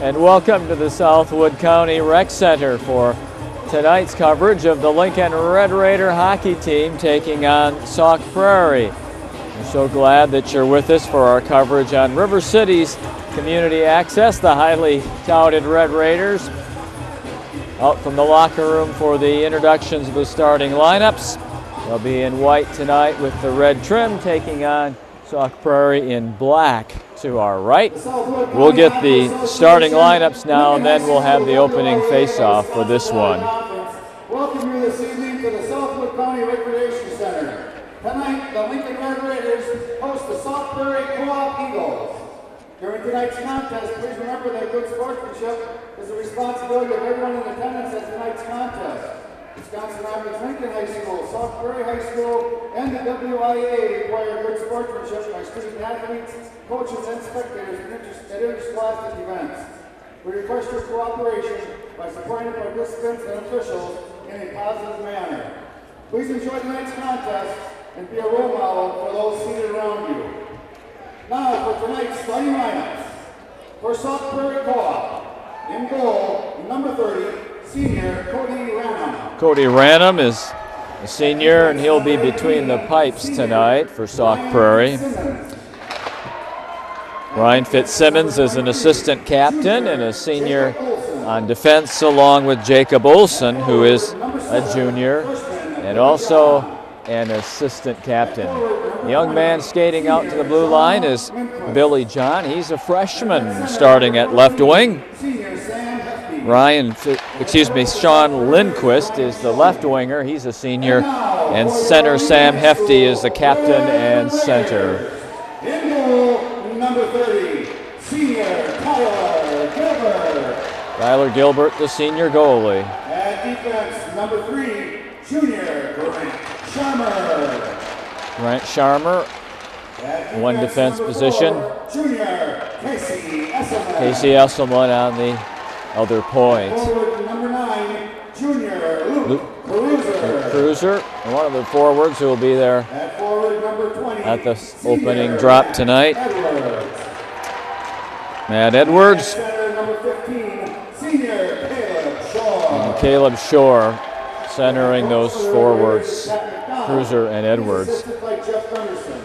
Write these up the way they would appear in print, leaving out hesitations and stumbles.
and welcome to the Southwood County Rec Center for tonight's coverage of the Lincoln Red Raider hockey team taking on Sauk Prairie. We're so glad that you're with us for our coverage on River City's Community Access. The highly touted Red Raiders out from the locker room for the introductions of the starting lineups. They'll be in white tonight with the red trim, taking on Sauk Prairie in black to our right. We'll get the starting lineups now, and then we'll have the opening face-off for this one. Welcome you this evening to the Southwood County Recreation Center. Tonight, the Lincoln Red Raiders host the Sauk Prairie Co-op Eagles. During tonight's contest, please remember that good sportsmanship is the responsibility of everyone in attendance at tonight's contest. Wisconsin Rapids Lincoln High School, Sauk Prairie High School, and the WIA require good sportsmanship by student athletes, coaches, and spectators at interscholastic events. We request your cooperation by supporting the participants and officials in a positive manner. Please enjoy tonight's contest and be a role model for those seated around you. Now for tonight's starting lineups. For Sauk Prairie Co-op, in goal, number 30, senior Cody Ranham. Cody Ranham is a senior, and he'll be between the pipes tonight for Sauk Prairie. Ryan Fitzsimmons is an assistant captain and a senior on defense, along with Jacob Olson, who is a junior and also an assistant captain. The young man skating out to the blue line is Billy John. He's a freshman starting at left wing. Sean Lindquist is the left winger. He's a senior. And center Sam Hefty is the captain and center. In goal, number 30, senior Tyler Gilbert. Tyler Gilbert, the senior goalie. At defense, number 3, junior Grant Sharmer. Grant Sharmer, one defense position. Junior Casey Esselman. Casey Esselman on the other point. Forward number 9, junior Luke Cruiser, one of the forwards who will be there at forward number 20, at the opening drop tonight. Matt Edwards. Center number 15, senior Caleb Shore. And Caleb Shore centering those forwards, Cruiser and Edwards.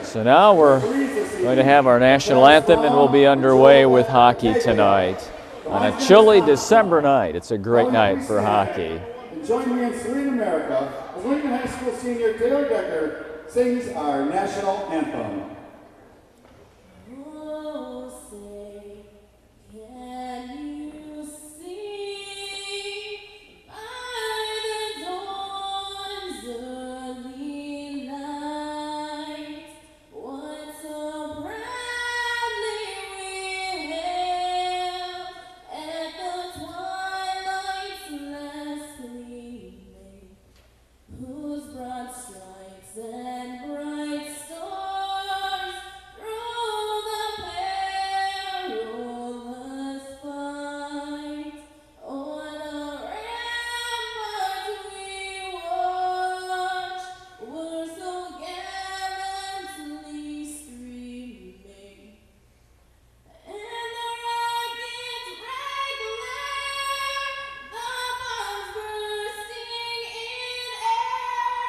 So now we're going to have our national anthem, and we'll be underway with hockey tonight. On a chilly December night, it's a great night for hockey. And join me in Serene America as Lincoln High School senior Taylor Decker sings our national anthem. Oh, say, can you see by the dawn's early light what so proudly we hailed at the twilight's last gleaming, whose broad stripes and bright stars through the perilous fight o'er the ramparts we watched were so gallantly streaming, and the rocket's bright glare, the bombs bursting in air,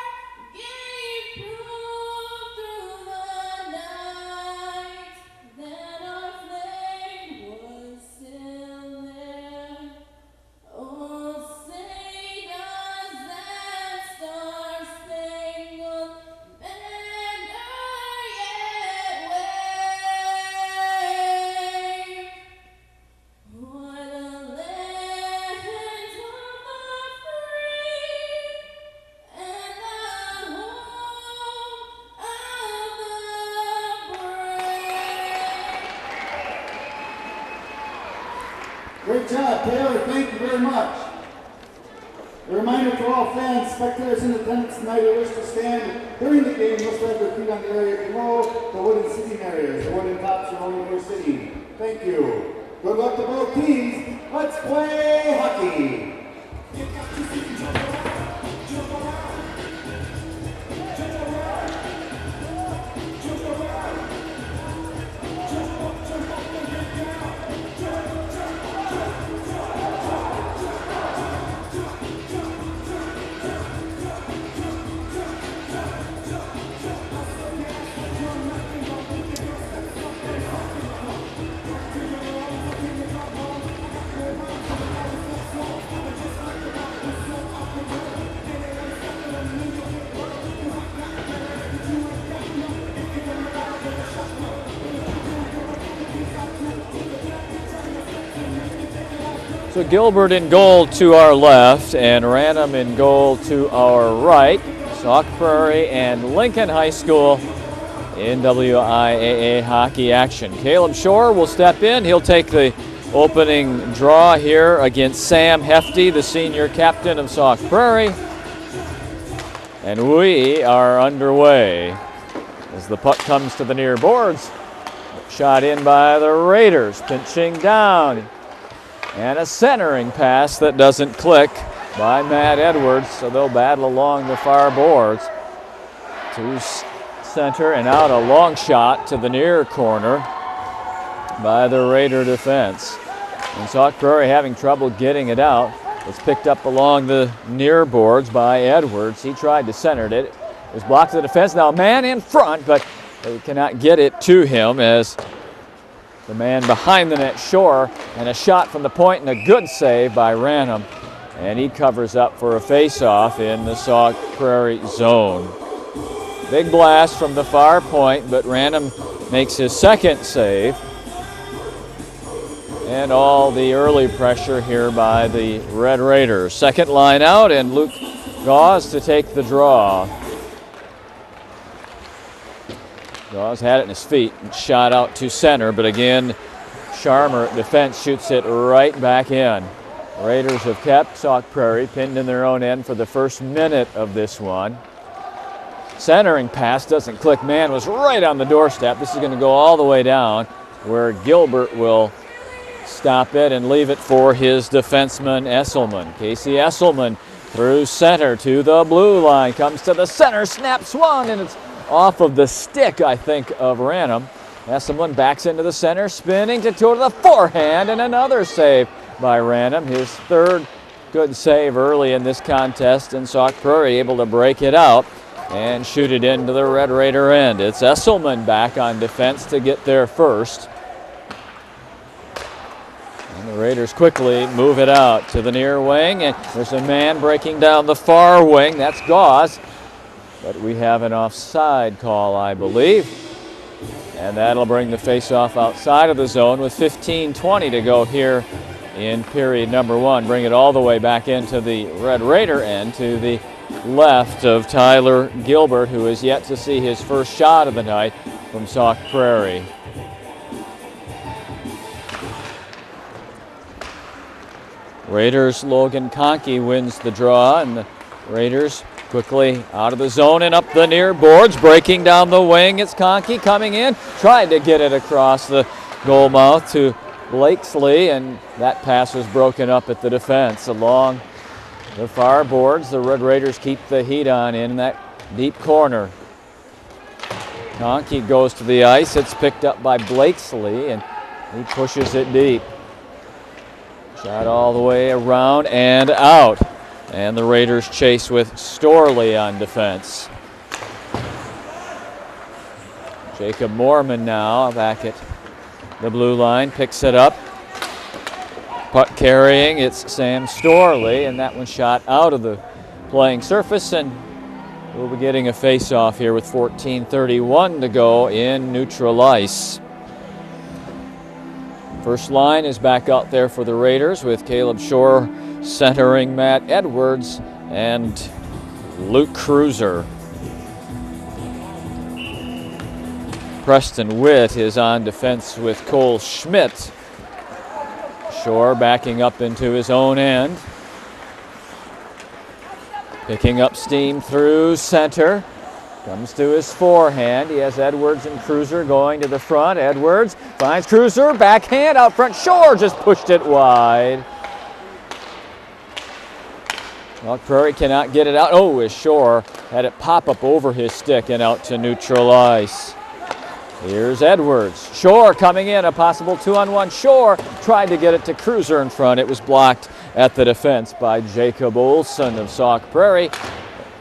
gave proof through the night that our flag was still there. Oh, say does that star-spangled banner yet wave? What a land of the free and the home of the brave. Great job, Taylor. Thank you very much. A reminder to all fans, spectators in attendance tonight who wish to stand during the game must have their feet on the area below the wooden seating areas. The wooden tops are only where sitting. Thank you. Good luck to both teams. Let's play hockey. So Gilbert in goal to our left and Ranham in goal to our right. Sauk Prairie and Lincoln High School in WIAA hockey action. Caleb Shore will step in. He'll take the opening draw here against Sam Hefty, the senior captain of Sauk Prairie. And we are underway as the puck comes to the near boards. Shot in by the Raiders, pinching down. And a centering pass that doesn't click by Matt Edwards, so they'll battle along the far boards. To center and out a long shot to the near corner by the Raider defense. And Sauk Prairie having trouble getting it out. It's picked up along the near boards by Edwards. He tried to center it. It was blocked to the defense. Now a man in front, but they cannot get it to him as the man behind the net, Shore, and a shot from the point and a good save by Ranham. And he covers up for a face-off in the Sauk Prairie zone. Big blast from the far point, but Ranham makes his second save. And all the early pressure here by the Red Raiders. Second line out, and Luke Gauze to take the draw. Gauze had it in his feet and shot out to center, but again, Sharmer at defense shoots it right back in. Raiders have kept Sauk Prairie pinned in their own end for the first minute of this one. Centering pass doesn't click. Man was right on the doorstep. This is going to go all the way down where Gilbert will stop it and leave it for his defenseman Esselman. Casey Esselman through center to the blue line. Comes to the center, snaps one, and it's off of the stick, I think, of Ranham. Esselman backs into the center, spinning to the forehand, and another save by Ranham. His third good save early in this contest, and Sauk Prairie able to break it out and shoot it into the Red Raider end. It's Esselman back on defense to get there first. And the Raiders quickly move it out to the near wing, and there's a man breaking down the far wing. That's Gauze. But we have an offside call, I believe. And that'll bring the face-off outside of the zone with 15:20 to go here in period number one. Bring it all the way back into the Red Raider end to the left of Tyler Gilbert, who is yet to see his first shot of the night from Sauk Prairie. Raiders' Logan Conkey wins the draw, and the Raiders quickly out of the zone and up the near boards, breaking down the wing. It's Conkey coming in, tried to get it across the goal mouth to Blakesley, and that pass was broken up at the defense. Along the far boards, the Red Raiders keep the heat on in that deep corner. Conkey goes to the ice. It's picked up by Blakesley, and he pushes it deep. Shot all the way around and out. And the Raiders chase with Storley on defense. Jacob Moorman now back at the blue line, picks it up. Puck carrying, it's Sam Storley, and that one shot out of the playing surface, and we'll be getting a face-off here with 14:31 to go in neutral ice. First line is back out there for the Raiders with Caleb Shore centering Matt Edwards and Luke Cruiser. Preston Witt is on defense with Cole Schmidt. Shore backing up into his own end. Picking up steam through center. Comes to his forehand. He has Edwards and Cruiser going to the front. Edwards finds Cruiser. Backhand out front. Shore just pushed it wide. Sauk Prairie cannot get it out. Oh, as Shore had it pop up over his stick and out to neutral ice. Here's Edwards. Shore coming in, a possible 2-on-1. Shore tried to get it to Cruiser in front. It was blocked at the defense by Jacob Olson of Sauk Prairie.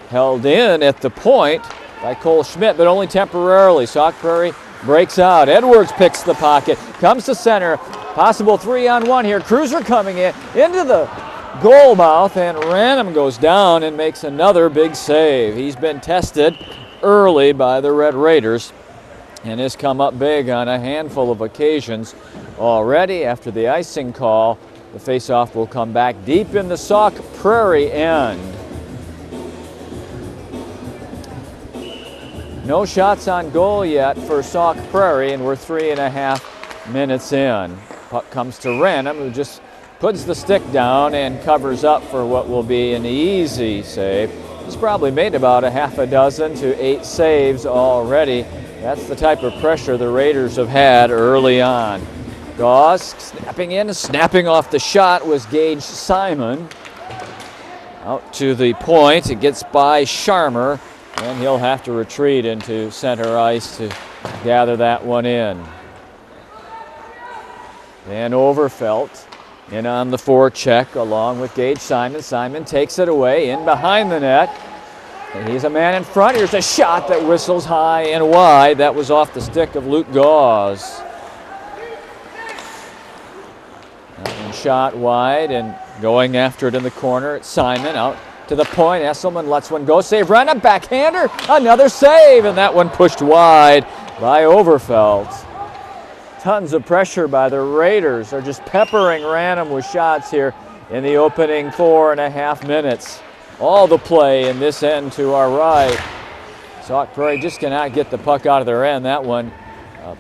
Held in at the point by Cole Schmidt, but only temporarily. Sauk Prairie breaks out. Edwards picks the pocket, comes to center. Possible 3-on-1 here. Cruiser coming in into the goal mouth, and Ranham goes down and makes another big save. He's been tested early by the Red Raiders and has come up big on a handful of occasions already after the icing call the faceoff will come back deep in the Sauk Prairie end. No shots on goal yet for Sauk Prairie, and we're 3.5 minutes in. Puck comes to Random, who just puts the stick down and covers up for what will be an easy save. He's probably made about a half a dozen to 8 saves already. That's the type of pressure the Raiders have had early on. Gauze snapping in, snapping off the shot was Gage Simon. Out to the point, it gets by Sharmer, and he'll have to retreat into center ice to gather that one in. Van Overfelt in on the forecheck along with Gage Simon. Simon takes it away in behind the net. And he's a man in front. Here's a shot that whistles high and wide. That was off the stick of Luke Gauze. That one shot wide and going after it in the corner. It's Simon out to the point. Esselman lets one go. Save Random. Backhander. Another save. And that one pushed wide by Overfelt. Tons of pressure by the Raiders. They're just peppering Random with shots here in the opening 4.5 minutes. All the play in this end to our right. Sauk Prairie just cannot get the puck out of their end. That one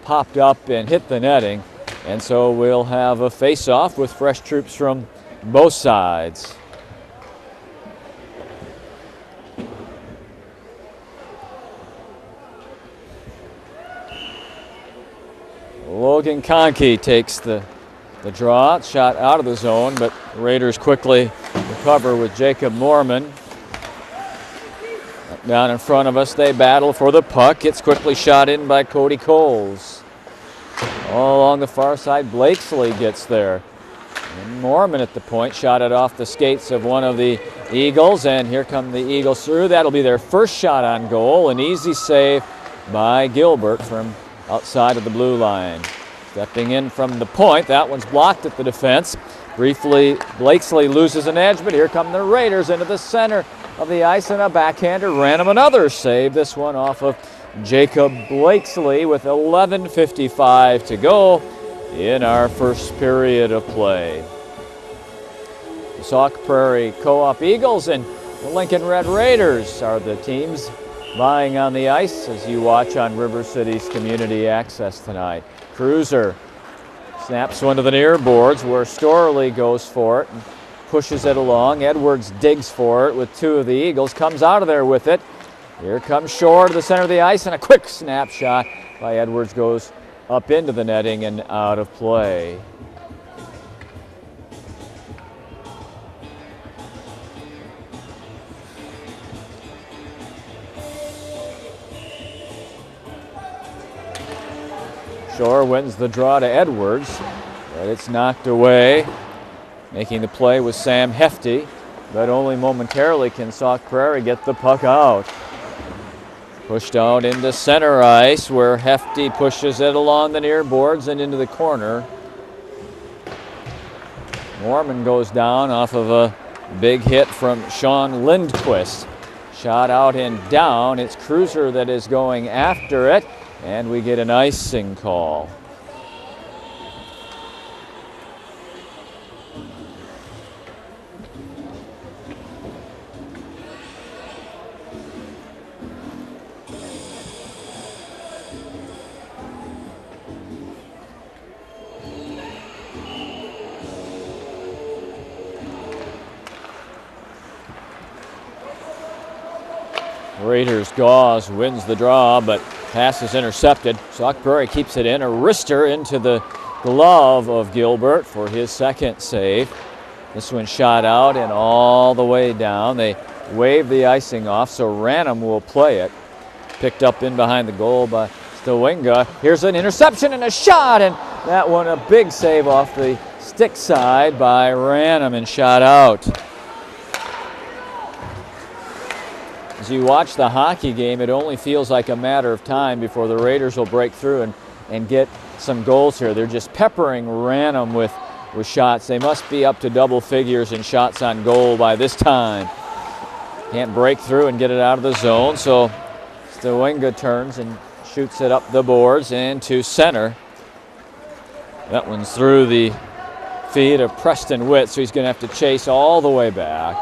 popped up and hit the netting. And so we'll have a face-off with fresh troops from both sides. Logan Conkey takes the draw. Shot out of the zone, but the Raiders quickly recover with Jacob Mormon. Down in front of us, they battle for the puck. It's quickly shot in by Cody Coles. All along the far side, Blakesley gets there. And Mormon at the point, shot it off the skates of one of the Eagles, and here come the Eagles through. That'll be their first shot on goal. An easy save by Gilbert from outside of the blue line. Stepping in from the point, that one's blocked at the defense. Briefly, Blakesley loses an edge, but here come the Raiders into the center of the ice, and a backhander. Random another save, this one off of Jacob Blakesley with 11:55 to go in our first period of play. The Sauk Prairie Co-op Eagles and the Lincoln Red Raiders are the teams vying on the ice as you watch on River City's Community Access tonight. Cruiser snaps one to the near boards where Storley goes for it and pushes it along. Edwards digs for it with 2 of the Eagles, comes out of there with it. Here comes Shore to the center of the ice, and a quick snapshot by Edwards goes up into the netting and out of play. Shore wins the draw to Edwards, but it's knocked away. Making the play was Sam Hefty, but only momentarily can Sauk Prairie get the puck out. Pushed out into center ice where Hefty pushes it along the near boards and into the corner. Mormon goes down off of a big hit from Sean Lindquist. Shot out and down. It's Cruiser that is going after it, and we get an icing call. Raiders Gauze wins the draw, but pass is intercepted. Sauk Prairie keeps it in. A wrister into the glove of Gilbert for his second save. This one shot out and all the way down. They wave the icing off, so Random will play it. Picked up in behind the goal by Stawinga. Here's an interception and a shot, and that one a big save off the stick side by Random and shot out. As you watch the hockey game, it only feels like a matter of time before the Raiders will break through and get some goals here. They're just peppering Random with shots. They must be up to double figures in shots on goal by this time. Can't break through and get it out of the zone, so Stawinga turns and shoots it up the boards and to center. That one's through the feet of Preston Witt, so he's going to have to chase all the way back.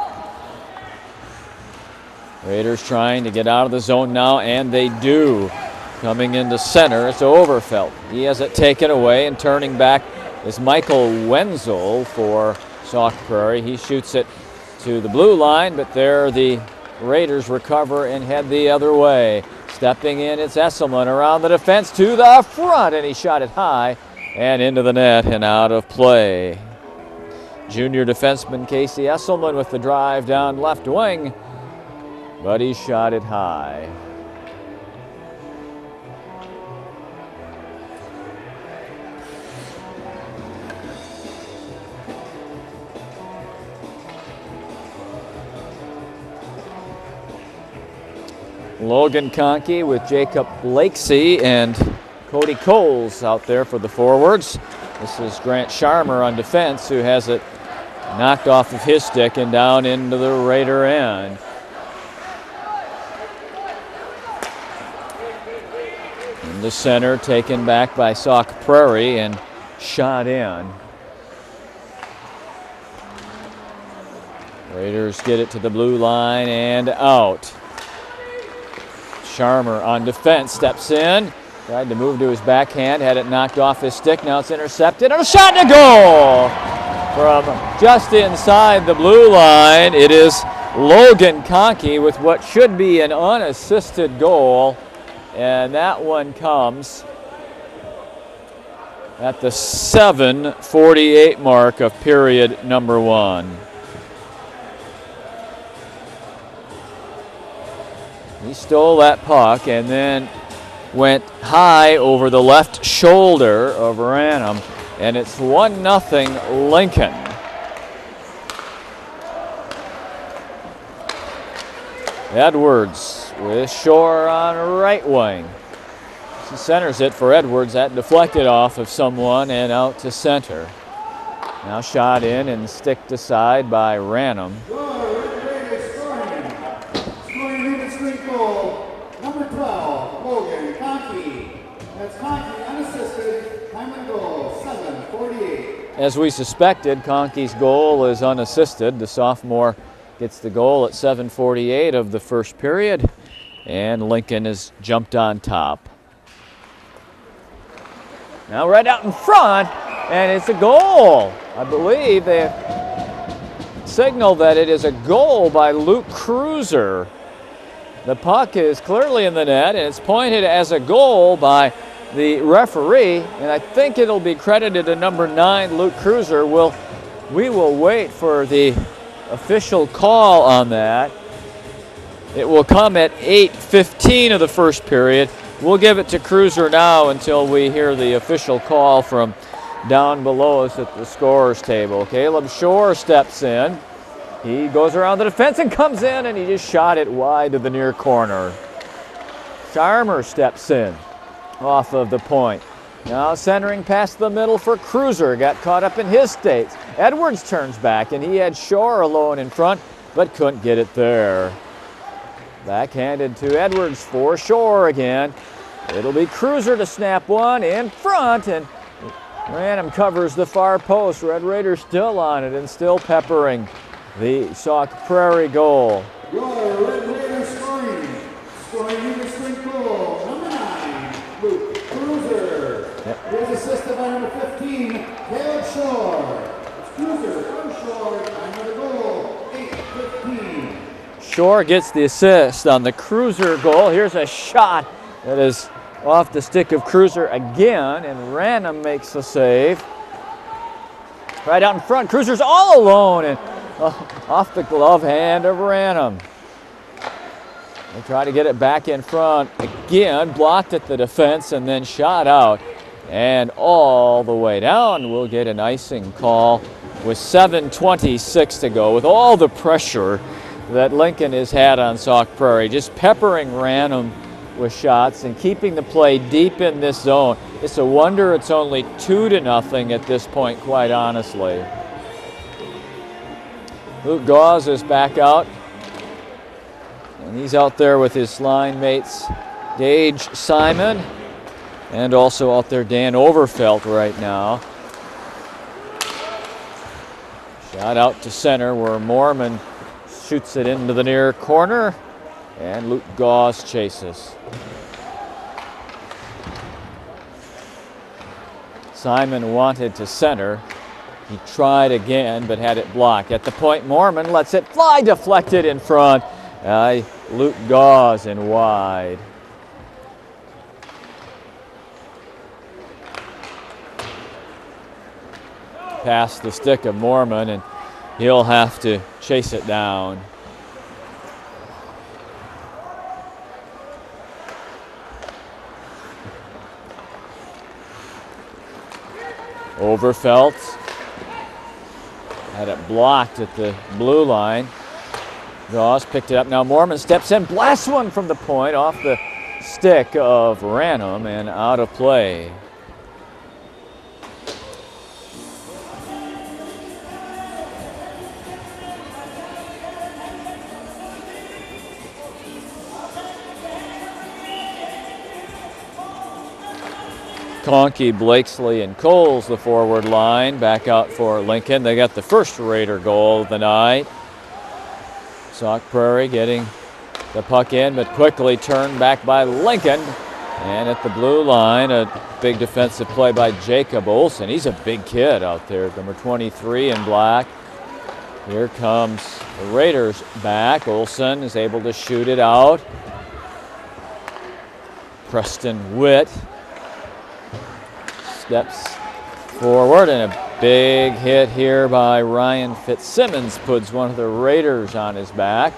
Raiders trying to get out of the zone now, and they do. Coming into center, it's Overfelt. He has it taken away, and turning back is Michael Wenzel for Sauk Prairie. He shoots it to the blue line, but there the Raiders recover and head the other way. Stepping in, it's Esselman around the defense to the front, and he shot it high and into the net and out of play. Junior defenseman Casey Esselman with the drive down left wing, but he shot it high. Logan Conkey with Jacob Blakesy and Cody Coles out there for the forwards. This is Grant Sharmer on defense, who has it knocked off of his stick and down into the Raider end. In the center, taken back by Sauk Prairie and shot in. Raiders get it to the blue line and out. Sharmer on defense, steps in, tried to move to his backhand, had it knocked off his stick, now it's intercepted, and a shot to goal! From just inside the blue line, it is Logan Conkey with what should be an unassisted goal, and that one comes at the 7:48 mark of period number 1. He stole that puck and then went high over the left shoulder of Ranham, and it's 1-0 Lincoln. Edwards with Shore on right wing. He centers it for Edwards. That deflected off of someone and out to center. Now shot in and sticked aside by Ranham. Number 12, Logan Conkey. That's Conkey unassisted. Time and goal, 7:48. As we suspected, Conkey's goal is unassisted. The sophomore gets the goal at 7:48 of the first period, and Lincoln has jumped on top. Now right out in front, and it's a goal. I believe they signaled that it is a goal by Luke Cruiser. The puck is clearly in the net, and it's pointed as a goal by the referee, and I think it'll be credited to number 9, Luke Cruiser. We will wait for the official call on that. It will come at 8:15 of the first period. We'll give it to Cruiser now until we hear the official call from down below us at the scorer's table. Caleb Shore steps in. He goes around the defense and comes in, and he just shot it wide to the near corner. Sharmer steps in off of the point. Now centering past the middle for Cruiser. Got caught up in his skates. Edwards turns back, and he had Shore alone in front, but couldn't get it there. Backhanded to Edwards for Shore again. It'll be Cruiser to snap one in front, and Ranham covers the far post. Red Raiders still on it and still peppering the Sauk Prairie goal. Your Red Raiders scoring unit strength goal, number 9, Luke Cruiser. Here's assisted by number 15, Caleb Shore. Cruiser from Shore, time of the goal, 8:15. Shore gets the assist on the Cruiser goal. Here's a shot that is off the stick of Cruiser again, and Ranham makes the save. Right out in front, Cruiser's all alone, and off the glove hand of Ranham. They try to get it back in front again, blocked at the defense and then shot out and all the way down. We'll get an icing call with 7:26 to go, with all the pressure that Lincoln has had on Sauk Prairie, just peppering Ranham with shots and keeping the play deep in this zone. It's a wonder it's only 2-0 at this point, quite honestly. Luke Gauze is back out, and he's out there with his line mates Gage Simon and also out there Dan Overfelt right now. Shot out to center where Mormon shoots it into the near corner, and Luke Gauze chases. Simon wanted to center. He tried again, but had it blocked. At the point, Mormon lets it fly, deflected in front. Luke Gauze in wide. Past the stick of Mormon, and he'll have to chase it down. Overfelt. Had it blocked at the blue line. Gauze picked it up. Now Mormon steps in, blasts one from the point off the stick of Ranum and out of play. Conkey, Blakesley, and Coles, the forward line, back out for Lincoln. They got the first Raider goal of the night. Sauk Prairie getting the puck in, but quickly turned back by Lincoln. And at the blue line, a big defensive play by Jacob Olson. He's a big kid out there, number 23 in black. Here comes the Raiders back. Olson is able to shoot it out. Preston Witt steps forward, and a big hit here by Ryan Fitzsimmons puts one of the Raiders on his back.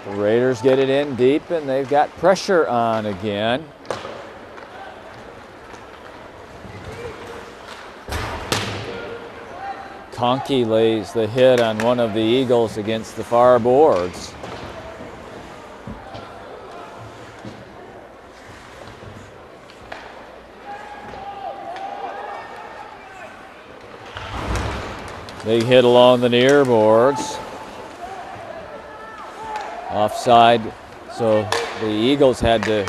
The Raiders get it in deep, and they've got pressure on again. Conkey lays the hit on one of the Eagles against the far boards. Big hit along the near boards. Offside, so the Eagles had to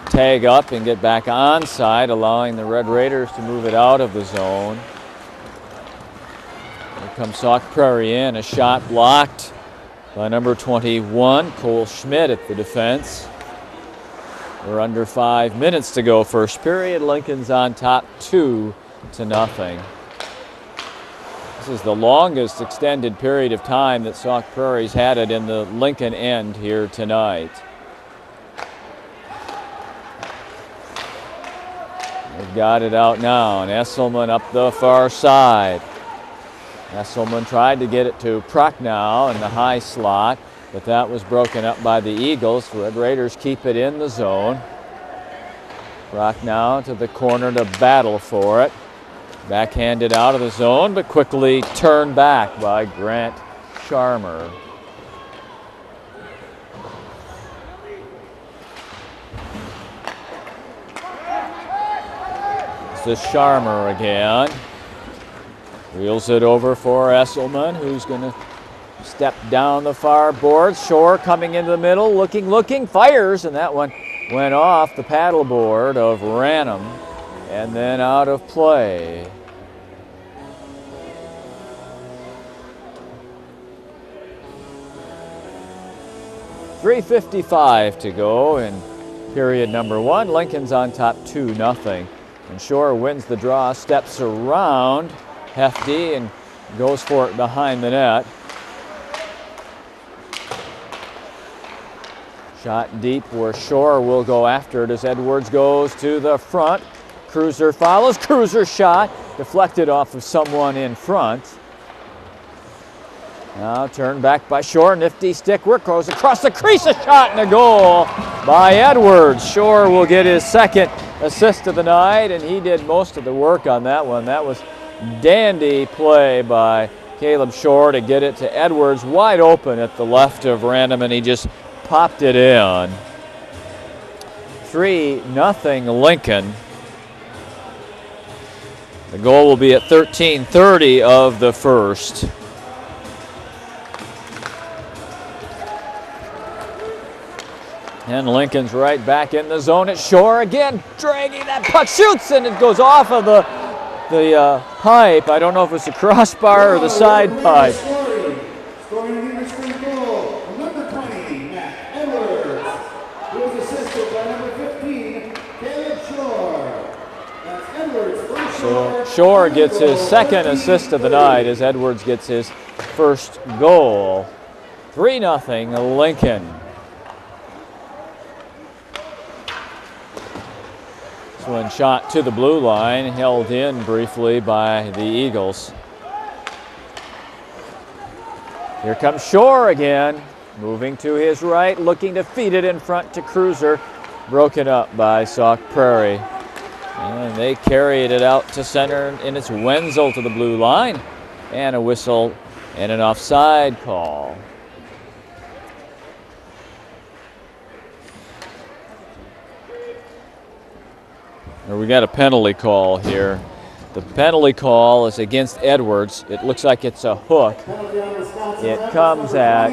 tag up and get back onside, allowing the Red Raiders to move it out of the zone. Here comes Sauk Prairie in, a shot blocked by number 21, Cole Schmidt at the defense. We're under 5 minutes to go first period. Lincoln's on top 2-0. This is the longest extended period of time that Sauk Prairie's had it in the Lincoln end here tonight. They've got it out now, and Esselman up the far side. Esselman tried to get it to Prochnow in the high slot, but that was broken up by the Eagles. Red Raiders keep it in the zone. Prochnow to the corner to battle for it. Backhanded out of the zone, but quickly turned back by Grant Sharmer. This is Sharmer again. Wheels it over for Esselman, who's going to step down the far board. Shore coming into the middle, looking, fires, and that one went off the paddleboard of Ranum and then out of play. .355 to go in period number 1. Lincoln's on top 2-0. And Shore wins the draw, steps around Hefty and goes for it behind the net. Shot deep where Shore will go after it as Edwards goes to the front. Cruiser follows. Cruiser shot deflected off of someone in front. Now turned back by Shore. Nifty stick work, goes across the crease. A shot and a goal by Edwards. Shore will get his second assist of the night, and he did most of the work on that one. That was dandy play by Caleb Shore to get it to Edwards, wide open at the left of Ranum, and he just popped it in. 3-0 Lincoln. The goal will be at 13:30 of the first. And Lincoln's right back in the zone at Shore again, dragging that puck, shoots, and it goes off of the the pipe. I don't know if it's the crossbar or the side pipe. Scoring an English free goal, number 20, Matt Edwards, who was assisted by number 15, Caleb Shore. That's Edwards from Shore. So Shore gets his second assist of the night as Edwards gets his first goal. 3-0 Lincoln. This one shot to the blue line, held in briefly by the Eagles. Here comes Shore again, moving to his right, looking to feed it in front to Cruiser. Broken up by Sauk Prairie. And they carried it out to center, and it's Wenzel to the blue line. And a whistle and an offside call. We got a penalty call here. The penalty call is against Edwards. It looks like it's a hook. It comes at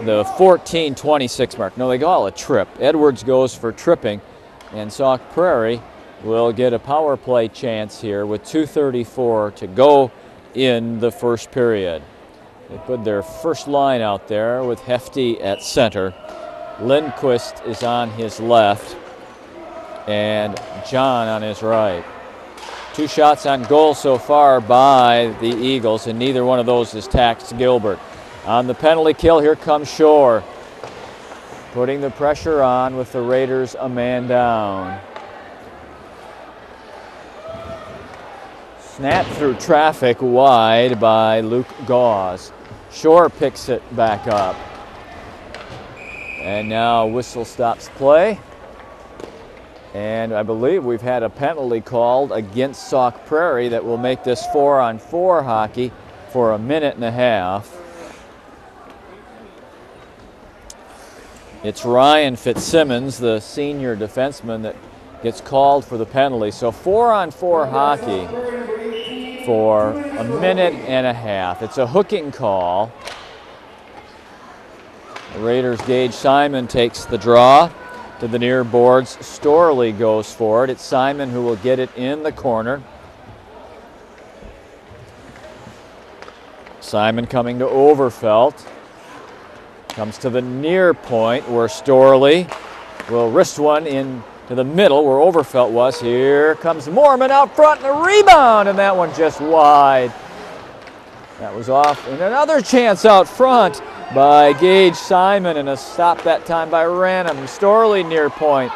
the 14:26 mark. No, they call it a trip. Edwards goes for tripping, and Sauk Prairie will get a power play chance here with 2:34 to go in the first period. They put their first line out there with Hefty at center. Lindquist is on his left, and John on his right. 2 shots on goal so far by the Eagles, and neither one of those is taxed Gilbert. On the penalty kill, here comes Shore, putting the pressure on with the Raiders a man down. Snapped through traffic wide by Luke Gauze. Shore picks it back up. And now whistle stops play. And I believe we've had a penalty called against Sauk Prairie that will make this 4-on-4 hockey for a minute and a half. It's Ryan Fitzsimmons, the senior defenseman, that gets called for the penalty. So 4-on-4 hockey for a minute and a half. It's a hooking call. The Raiders' Gage Simon takes the draw to the near boards. Storley goes for it. It's Simon who will get it in the corner. Simon coming to Overfelt. Comes to the near point where Storley will wrist one in to the middle where Overfelt was. Here comes Mormon out front and a rebound, and that one just wide. That was off, and another chance out front by Gage Simon, and a stop that time by Ranham. Storley near point,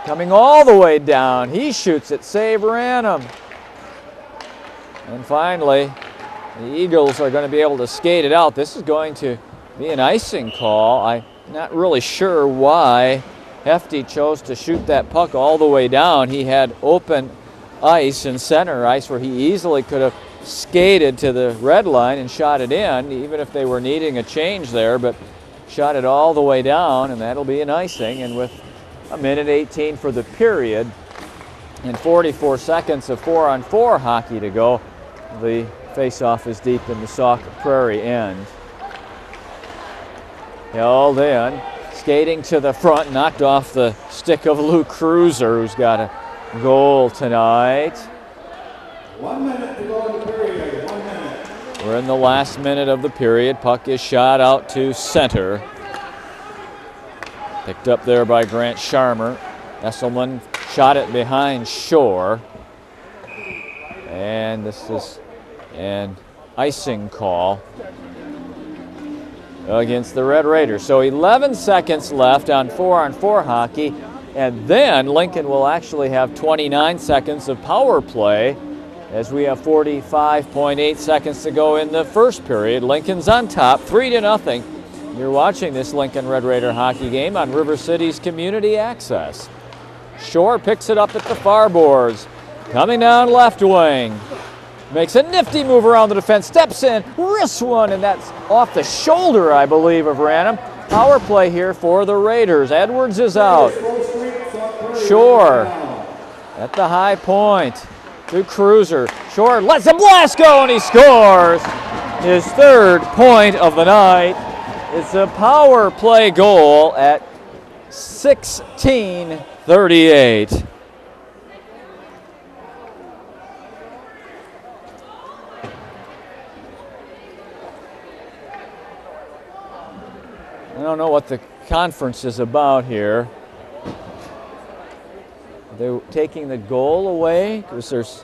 coming all the way down. He shoots it, save Ranham. And finally, the Eagles are going to be able to skate it out. This is going to be an icing call. I'm not really sure why Hefty chose to shoot that puck all the way down. He had open ice and center ice where he easily could have skated to the red line and shot it in, even if they were needing a change there, but shot it all the way down, and that'll be an icing. And with a minute 18 for the period and 44 seconds of 4-on-4 hockey to go, the face-off is deep in the Sauk Prairie end. Held in, skating to the front, knocked off the stick of Luke Cruiser, who's got a goal tonight. 1 minute to go in the period. 1 minute. We're in the last minute of the period. Puck is shot out to center. Picked up there by Grant Sharmer. Esselman shot it behind Shore. And this is an icing call against the Red Raiders. So 11 seconds left on 4-on-4 hockey. And then Lincoln will actually have 29 seconds of power play, as we have 45.8 seconds to go in the first period. Lincoln's on top, 3-0. You're watching this Lincoln Red Raider hockey game on River City's Community Access. Shore picks it up at the far boards. Coming down left wing. Makes a nifty move around the defense, steps in, wrists one, and that's off the shoulder, I believe, of Ranham. Power play here for the Raiders. Edwards is out. Shore at the high point. To Cruiser. Shore lets a blast go, and he scores his third point of the night. It's a power play goal at 16:38. I don't know what the conference is about here. They're taking the goal away because there's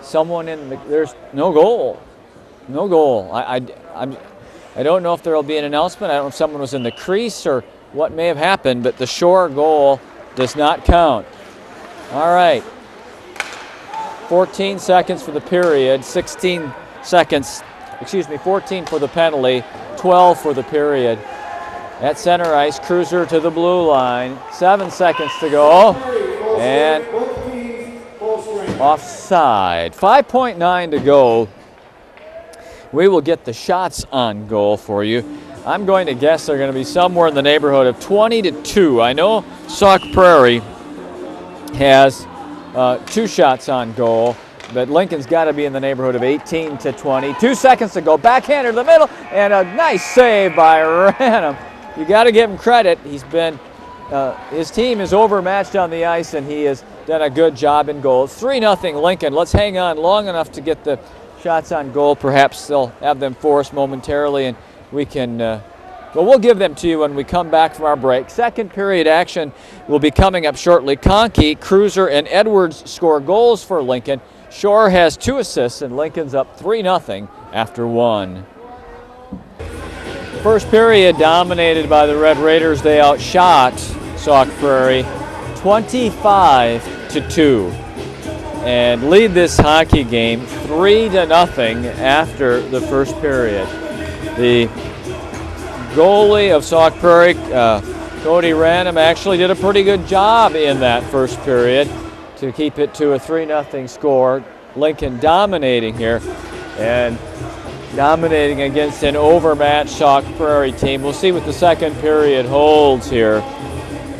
someone in the, there's no goal. No goal. I don't know if there will be an announcement. I don't know if someone was in the crease or what may have happened, but the Shore goal does not count. All right. 14 seconds for the period, 16 seconds, 14 for the penalty, 12 for the period. At center ice, Cruiser to the blue line, 7 seconds to go, and offside. 5.9 to go. We will get the shots on goal for you. I'm going to guess they're going to be somewhere in the neighborhood of 20-2. I know Sauk Prairie has 2 shots on goal, but Lincoln's got to be in the neighborhood of 18-20. 2 seconds to go. Backhander to the middle, and a nice save by Ranham. You got to give him credit. He's been, his team is overmatched on the ice, and he has done a good job in goal. It's 3-0 Lincoln. Let's hang on long enough to get the shots on goal. Perhaps they'll have them for us momentarily, and we can, well, we'll give them to you when we come back from our break. Second period action will be coming up shortly. Conkey, Cruiser, and Edwards score goals for Lincoln. Shore has 2 assists, and Lincoln's up 3-0 after 1. First period dominated by the Red Raiders. They outshot Sauk Prairie 25-2 and lead this hockey game 3-0 after the first period. The goalie of Sauk Prairie, Cody Ranham, actually did a pretty good job in that first period to keep it to a 3-0 score. Lincoln dominating here and dominating against an overmatched Sauk Prairie team. We'll see what the second period holds here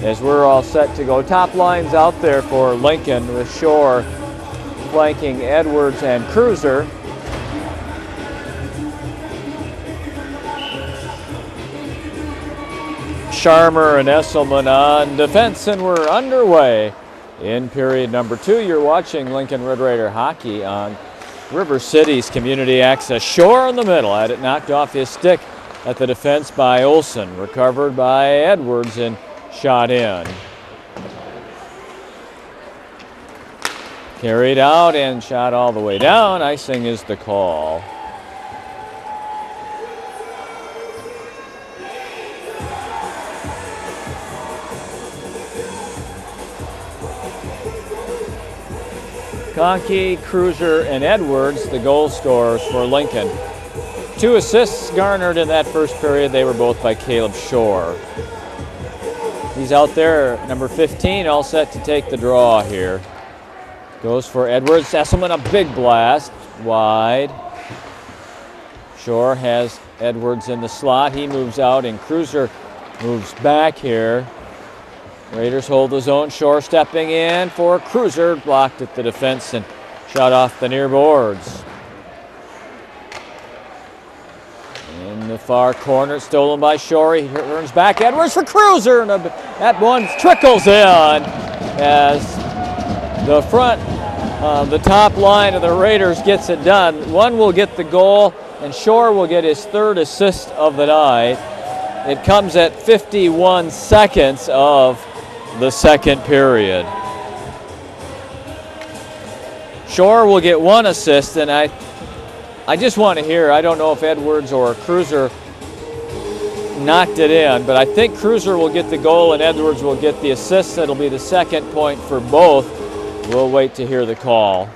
as we're all set to go. Top lines out there for Lincoln with Shore flanking Edwards and Cruiser. Sharmer and Esselman on defense, and we're underway in period number 2. You're watching Lincoln Red Raider hockey on River City's community access. Shore in the middle, had it knocked off his stick at the defense by Olson. Recovered by Edwards and shot in. Carried out and shot all the way down. Icing is the call. Conkey, Cruiser, and Edwards, the goal scorers for Lincoln. 2 assists garnered in that first period. They were both by Caleb Shore. He's out there, number 15, all set to take the draw here. Goes for Edwards. Esselman, a big blast, wide. Shore has Edwards in the slot. He moves out, and Cruiser moves back here. Raiders hold the zone. Shore stepping in for Cruiser, blocked at the defense and shot off the near boards. In the far corner, stolen by Shore. He turns back. Edwards for Cruiser, and that one trickles in as the front, the top line of the Raiders gets it done. One will get the goal, and Shore will get his 3rd assist of the night. It comes at 51 seconds of the second period. Shore will get 1 assist, and I just want to hear, I don't know if Edwards or Cruiser knocked it in, but I think Cruiser will get the goal and Edwards will get the assist. That'll be the second point for both. We'll wait to hear the call.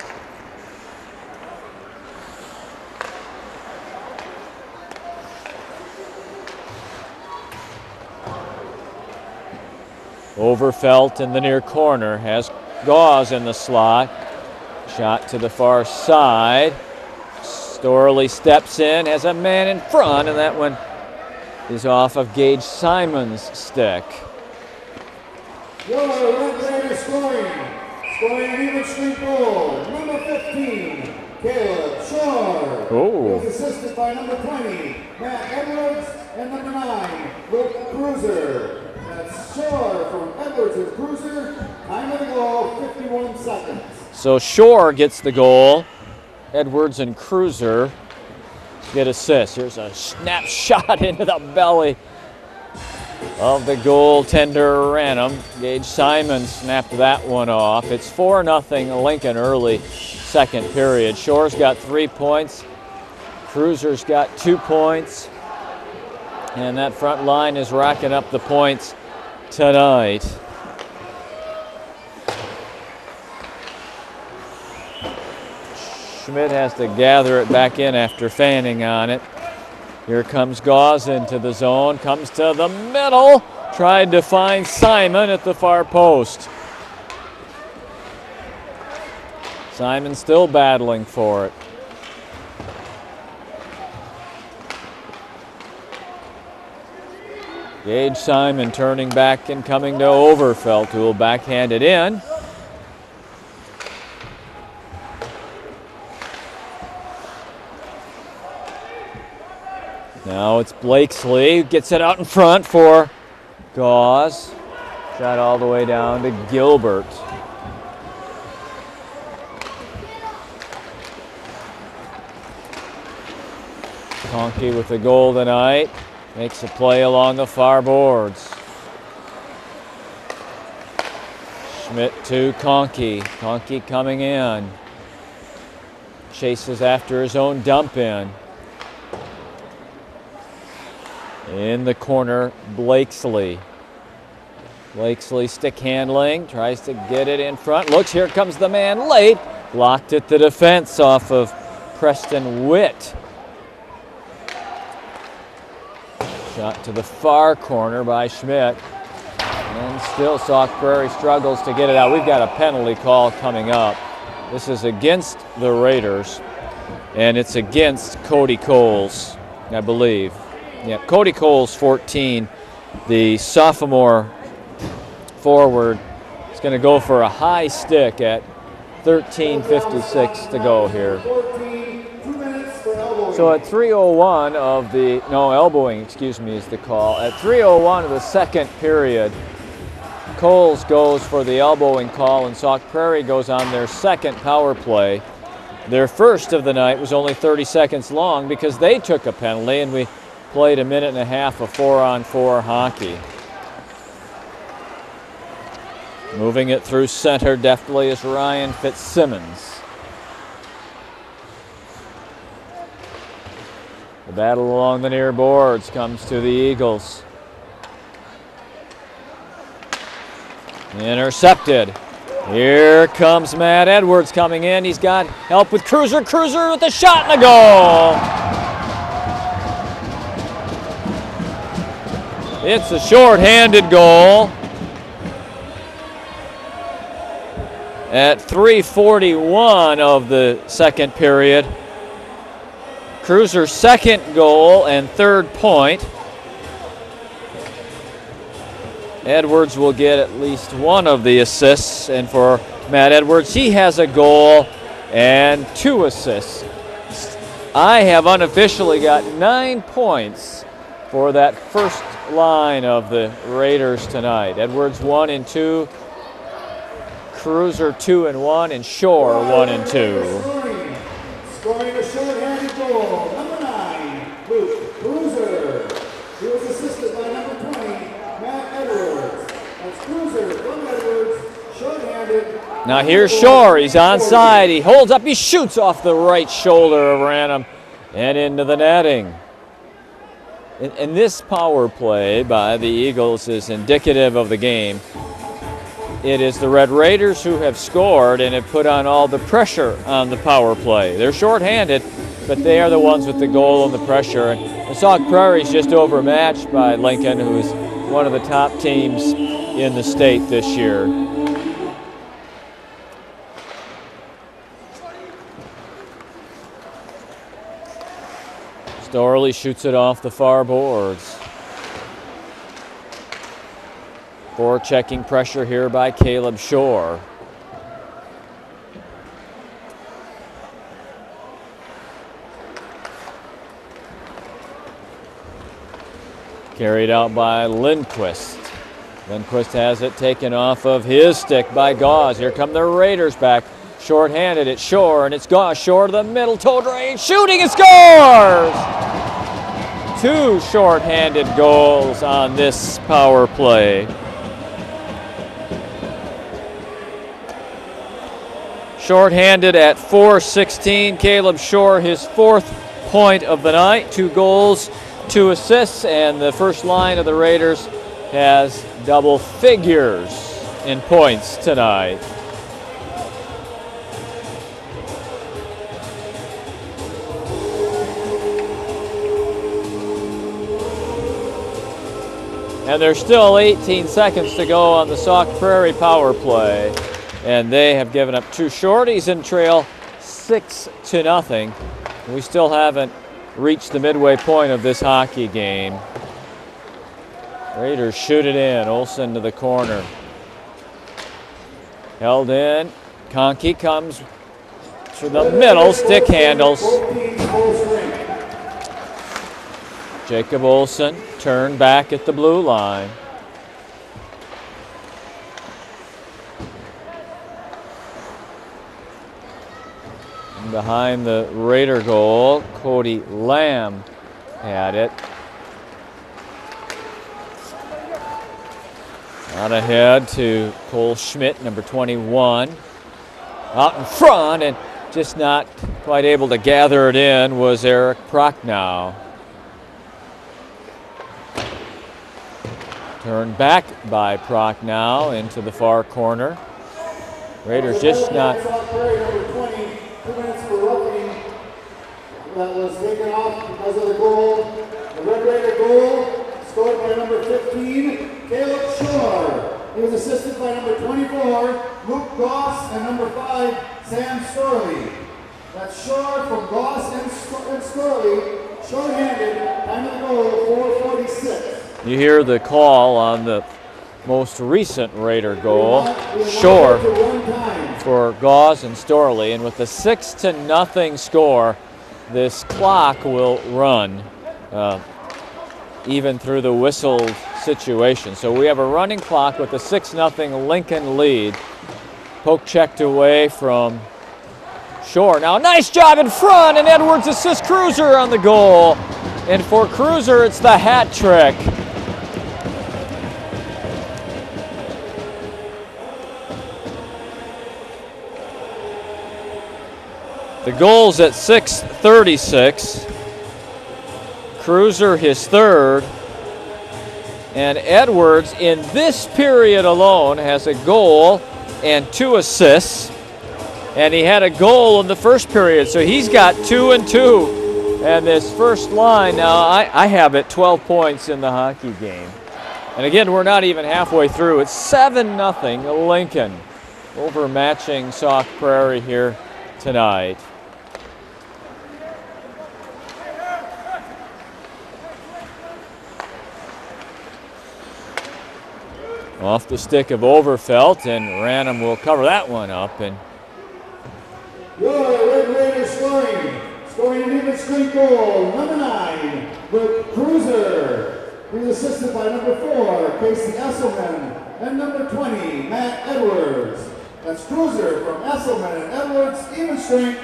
Overfelt in the near corner, has Gauze in the slot. Shot to the far side. Storley steps in, has a man in front, and that one is off of Gage Simon's stick. Your Red Raiders scoring an even strength goal. Number 15, Caleb Shore. Oh. He was assisted by number 20, Matt Edwards, and number 9, Luke Cruiser. That's Shore from Edwards and Cruiser. Time of the goal, 51 seconds. So Shore gets the goal. Edwards and Cruiser get assists. Here's a snap shot into the belly of the goaltender Random. Gage Simon snapped that one off. It's 4-0 Lincoln early second period. Shore's got 3 points. Cruiser's got 2 points. And that front line is racking up the points tonight. Schmidt has to gather it back in after fanning on it. Here comes Gauze into the zone, comes to the middle, tried to find Simon at the far post. Simon still battling for it. Gage Simon turning back and coming to Overfelt, who will backhand it in. Now it's Blakesley, gets it out in front for Gauze. Shot all the way down to Gilbert. Conkey with the goal tonight. Makes a play along the far boards. Schmidt to Conkey. Conkey coming in. Chases after his own dump in. In the corner, Blakesley. Blakesley stick handling, tries to get it in front. Looks, here comes the man late. Blocked at the defense off of Preston Witt. Shot to the far corner by Schmidt. And still Sauk Prairie struggles to get it out. We've got a penalty call coming up. This is against the Raiders, and it's against Cody Coles, I believe. Yeah, Cody Coles, 14, the sophomore forward, is going to go for a high stick at 13:56 to go here. So at 3:01 of the, no, elbowing, excuse me, is the call. At 3:01 of the second period, Coles goes for the elbowing call, and Sauk Prairie goes on their second power play. Their first of the night was only 30 seconds long because they took a penalty, and we played a minute and a half of 4-on-4 hockey. Moving it through center deftly is Ryan Fitzsimmons. The battle along the near boards comes to the Eagles. Intercepted. Here comes Matt Edwards coming in. He's got help with Cruiser. Cruiser with the shot and a goal. It's a short-handed goal. At 3:41 of the second period. Cruiser's second goal and third point. Edwards will get at least one of the assists, and for Matt Edwards, he has a goal and 2 assists. I have unofficially got 9 points for that first line of the Raiders tonight. Edwards 1 and 2, Cruiser 2 and 1, and Shore 1 and 2. Scoring a short-handed goal, number 9, Luke Cruiser. He was assisted by number 20, Matt Edwards. That's Cruiser from Edwards, short-handed. Now here's Shore. He's onside. He holds up. He shoots off the right shoulder of Random and into the netting. And this power play by the Eagles is indicative of the game. It is the Red Raiders who have scored and have put on all the pressure on the power play. They're shorthanded, but they are the ones with the goal and the pressure. And Sauk Prairie is just overmatched by Lincoln, who is one of the top teams in the state this year. Storley shoots it off the far boards. Forechecking pressure here by Caleb Shore. Carried out by Lindquist. Lindquist has it taken off of his stick by Gauze. Here come the Raiders back. Short-handed at Shore, and it's Gauze. Shore to the middle, toe drain, shooting, and scores! 2 shorthanded goals on this power play. Shorthanded at 4:16, Caleb Shore, his 4th point of the night, 2 goals, 2 assists, and the first line of the Raiders has double figures in points tonight. And there's still 18 seconds to go on the Sauk Prairie power play. And they have given up 2 shorties and trail 6-0. We still haven't reached the midway point of this hockey game. Raiders shoot it in. Olsen to the corner. Held in. Conkey comes to the middle. Stick handles. Jacob Olsen turned back at the blue line. And behind the Raider goal, Cody Lamb had it. Out ahead to Cole Schmidt, number 21. Out in front and just not quite able to gather it in was Eric Prochnow. Turned back by Prochnow into the far corner. Raiders just not. 2 minutes for roughing that was taken off because of the goal. The Red Raider goal scored by number 15, Caleb Shore. He was assisted by number 24, Luke Goss, and number 5, Sam Storley. That's Shore from Goss and Storley, short-handed, time of the goal, 4:46. You hear the call on the most recent Raider goal, Shore for Gauze and Storley, and with the 6-0 score, this clock will run even through the whistled situation. So we have a running clock with a 6-0 Lincoln lead. Poke checked away from Shore. Now nice job in front, and Edwards assists Cruiser on the goal. And for Cruiser, it's the hat trick. The goal's at 6:36. Cruiser his 3rd. And Edwards in this period alone has a goal and 2 assists. And he had a goal in the first period, so he's got 2 and 2. And this first line, now I have it 12 points in the hockey game. And again, we're not even halfway through. It's 7-0 Lincoln overmatching Sauk Prairie here tonight. Off the stick of Overfelt, and Ranum will cover that one up. And Your Red Raiders scoring an even strength goal, number 9, with Cruiser. He's assisted by number 4, Casey Esselman, and number 20, Matt Edwards. That's Cruiser from Esselman and Edwards, even strength.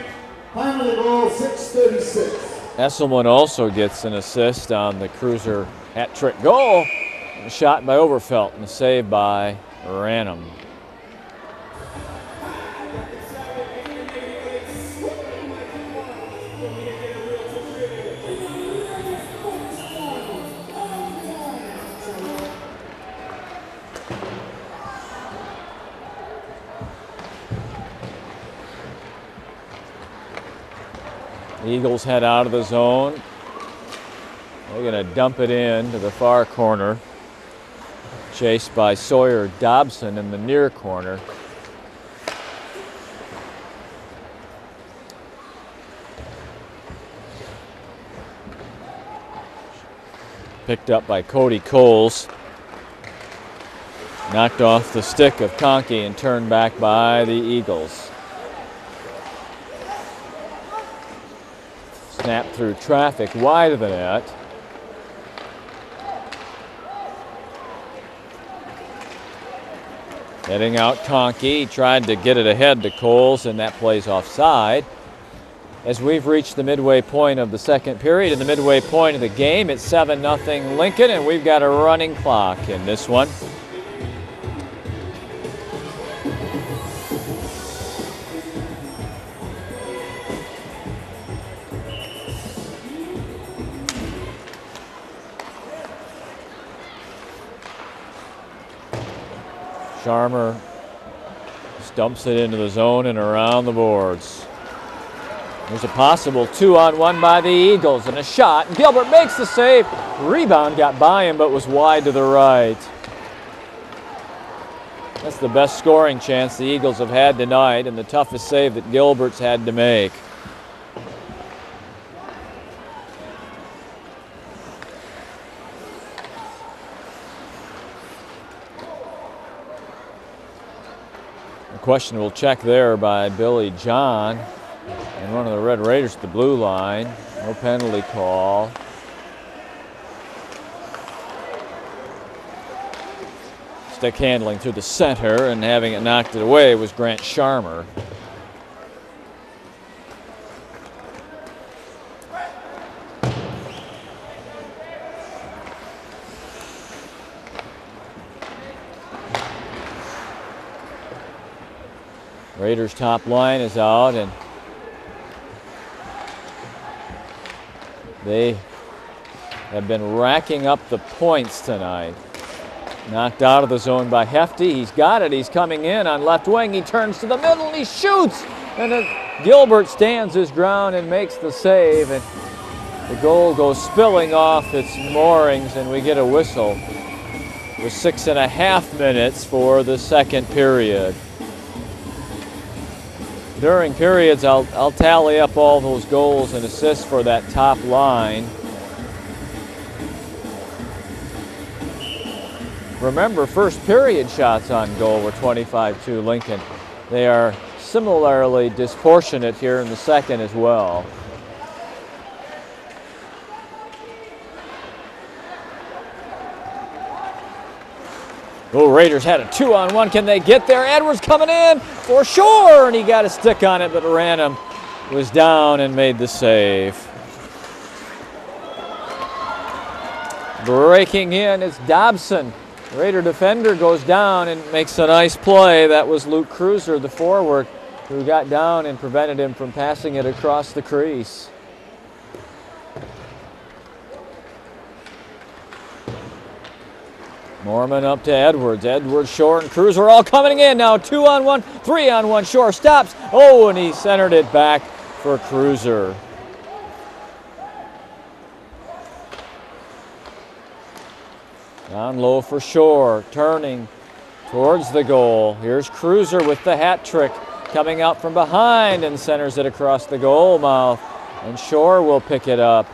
Time of the goal, 6:36. Esselman also gets an assist on the Cruiser hat trick goal. A shot by Overfelt and a save by Ranum. The Eagles head out of the zone. They're going to dump it in to the far corner. Chased by Sawyer Dobson in the near corner. Picked up by Cody Coles. Knocked off the stick of Conkey and turned back by the Eagles. Snap through traffic wide of the net. Heading out Conkey, he tried to get it ahead to Coles, and that plays offside. as we've reached the midway point of the second period and the midway point of the game. It's 7-0 Lincoln, and we've got a running clock in this one. Sharmer stumps it into the zone and around the boards. There's a possible 2-on-1 by the Eagles, and a shot. Gilbert makes the save. Rebound got by him, but was wide to the right. That's the best scoring chance the Eagles have had tonight, and the toughest save that Gilbert's had to make. Questionable check there by Billy John, and one of the Red Raiders at the blue line. No penalty call. Stick handling through the center, and having it knocked it away was Grant Sharmer. Raiders' top line is out, and they have been racking up the points tonight. Knocked out of the zone by Hefty. He's got it. He's coming in on left wing. He turns to the middle and he shoots. And Gilbert stands his ground and makes the save. And the goal goes spilling off its moorings, and we get a whistle with 6.5 minutes for the second period. During periods, I'll tally up all those goals and assists for that top line. Remember, first period shots on goal were 25-2 Lincoln. They are similarly disproportionate here in the second as well. Oh, Raiders had a 2-on-1. Can they get there? Edwards coming in for sure, and he got a stick on it, but Ranum was down and made the save. Breaking in, it's Dobson. Raider defender goes down and makes a nice play. That was Luke Cruiser, the forward, who got down and prevented him from passing it across the crease. Mormon up to Edwards. Edwards, Shore, and Cruiser all coming in now. 2-on-1, 3-on-1. Shore stops. Oh, and he centered it back for Cruiser. Down low for Shore, turning towards the goal. Here's Cruiser with the hat trick, coming out from behind and centers it across the goal mouth. And Shore will pick it up.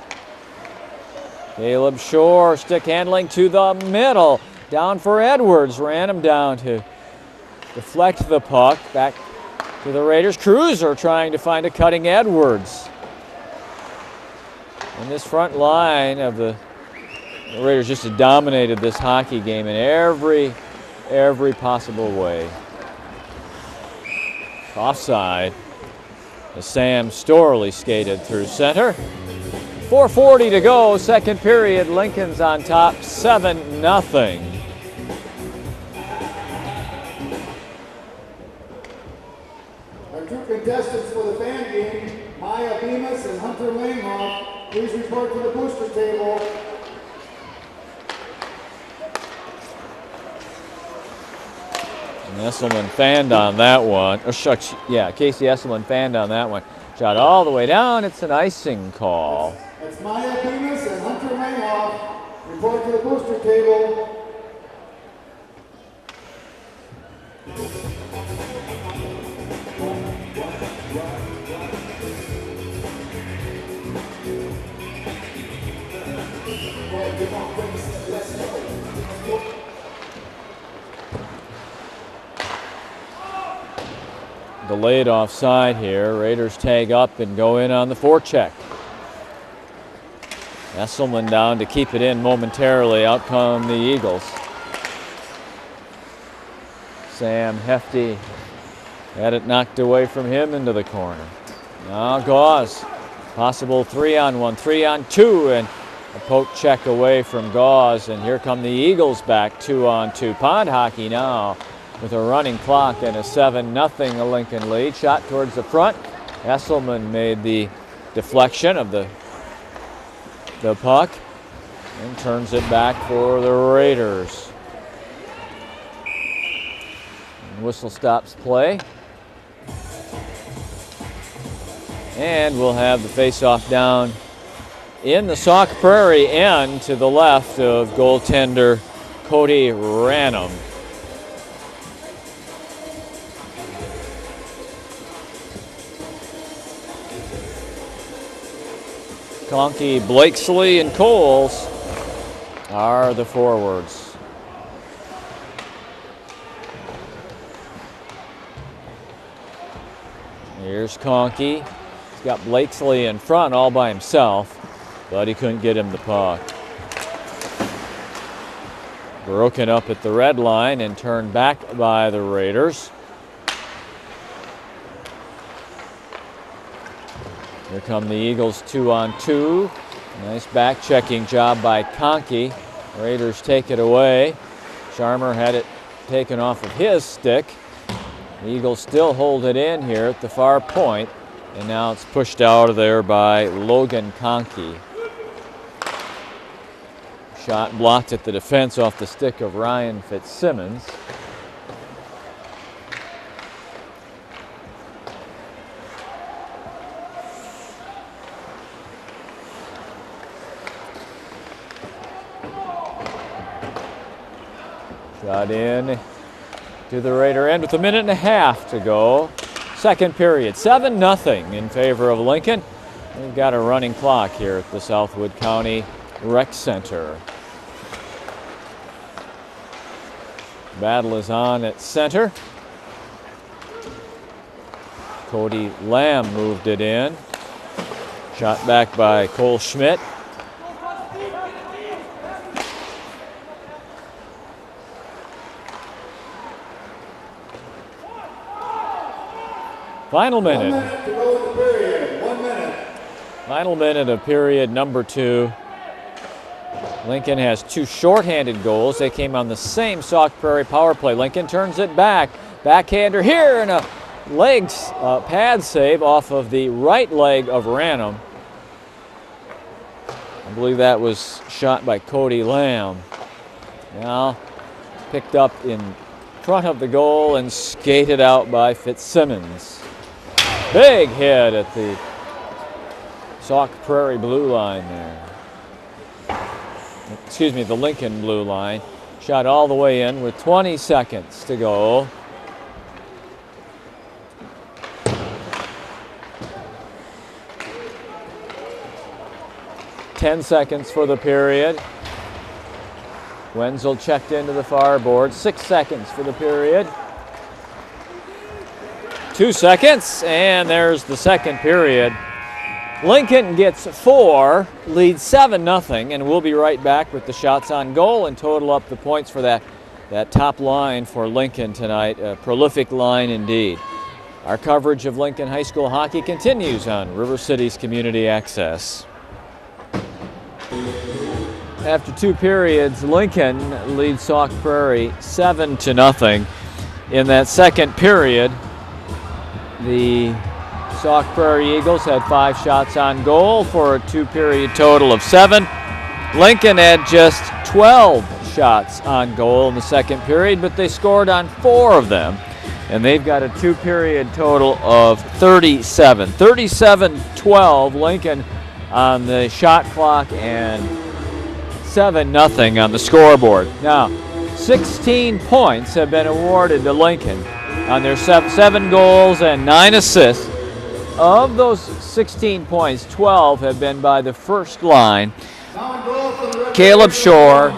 Caleb Shore, stick handling to the middle. Down for Edwards, ran him down to deflect the puck. Back to the Raiders. Cruiser trying to find a cutting Edwards. And this front line of the Raiders just dominated this hockey game in every possible way. Offside as Sam Storley skated through center. 4:40 to go, second period. Lincoln's on top, 7-0. Our two contestants for the fan game, Maya Bemis and Hunter Langhoff, please report to the booster table. Esselman fanned on that one. Oh, shucks, yeah, Casey Esselman fanned on that one. Shot all the way down. It's an icing call. That's Maya Bemis and Hunter Langhoff. Report to the booster table. Delayed offside here. Raiders tag up and go in on the forecheck. Esselman down to keep it in momentarily. Out come the Eagles. Sam Hefty had it knocked away from him into the corner. Now Gauze, possible 3-on-1, 3-on-2, and a poke check away from Gauze, and here come the Eagles back, 2-on-2. Pond hockey now with a running clock and a 7-0 Lincoln lead. Shot towards the front. Esselman made the deflection of the puck and turns it back for the Raiders. And whistle stops play. And we'll have the face-off down in the Sauk Prairie end to the left of goaltender Cody Ranum. Conkey, Blakesley, and Coles are the forwards. Here's Conkey. He's got Blakesley in front all by himself, but he couldn't get him the puck. Broken up at the red line and turned back by the Raiders. Here come the Eagles, 2-on-2. Nice back-checking job by Conkey. Raiders take it away. Sharmer had it taken off of his stick. The Eagles still hold it in here at the far point, and now it's pushed out of there by Logan Conkey. Shot blocked at the defense off the stick of Ryan Fitzsimmons. Shot in to the Raider end with 1.5 minutes to go. Second period, 7-0 in favor of Lincoln. We've got a running clock here at the Southwood County Rec Center. Battle is on at center. Cody Lamb moved it in. Shot back by Cole Schmidt. Final minute. 1 minute to go in the period. 1 minute. Final minute of period number 2. Lincoln has 2 shorthanded goals. They came on the same Sauk Prairie power play. Lincoln turns it back. Backhander here, and a pad save off of the right leg of Ranum. I believe that was shot by Cody Lamb. Now picked up in front of the goal and skated out by Fitzsimmons. Big hit at the Sauk Prairie blue line there. Excuse me, the Lincoln blue line. Shot all the way in with 20 seconds to go. Ten seconds for the period. Wenzel checked into the far board. 6 seconds for the period. 2 seconds, and there's the second period. Lincoln gets 4, leads 7-0, and we'll be right back with the shots on goal and total up the points for that top line for Lincoln tonight. A prolific line indeed. Our coverage of Lincoln High School hockey continues on River City's Community Access. After 2 periods, Lincoln leads Sauk Prairie 7-0. In that second period, the Sauk Prairie Eagles had 5 shots on goal for a 2-period total of 7. Lincoln had just 12 shots on goal in the second period, but they scored on 4 of them, and they've got a 2-period total of 37. 37-12 Lincoln on the shot clock and 7-0 on the scoreboard. Now, 16 points have been awarded to Lincoln on their 7 goals and 9 assists. Of those 16 points, 12 have been by the first line. Caleb Shore,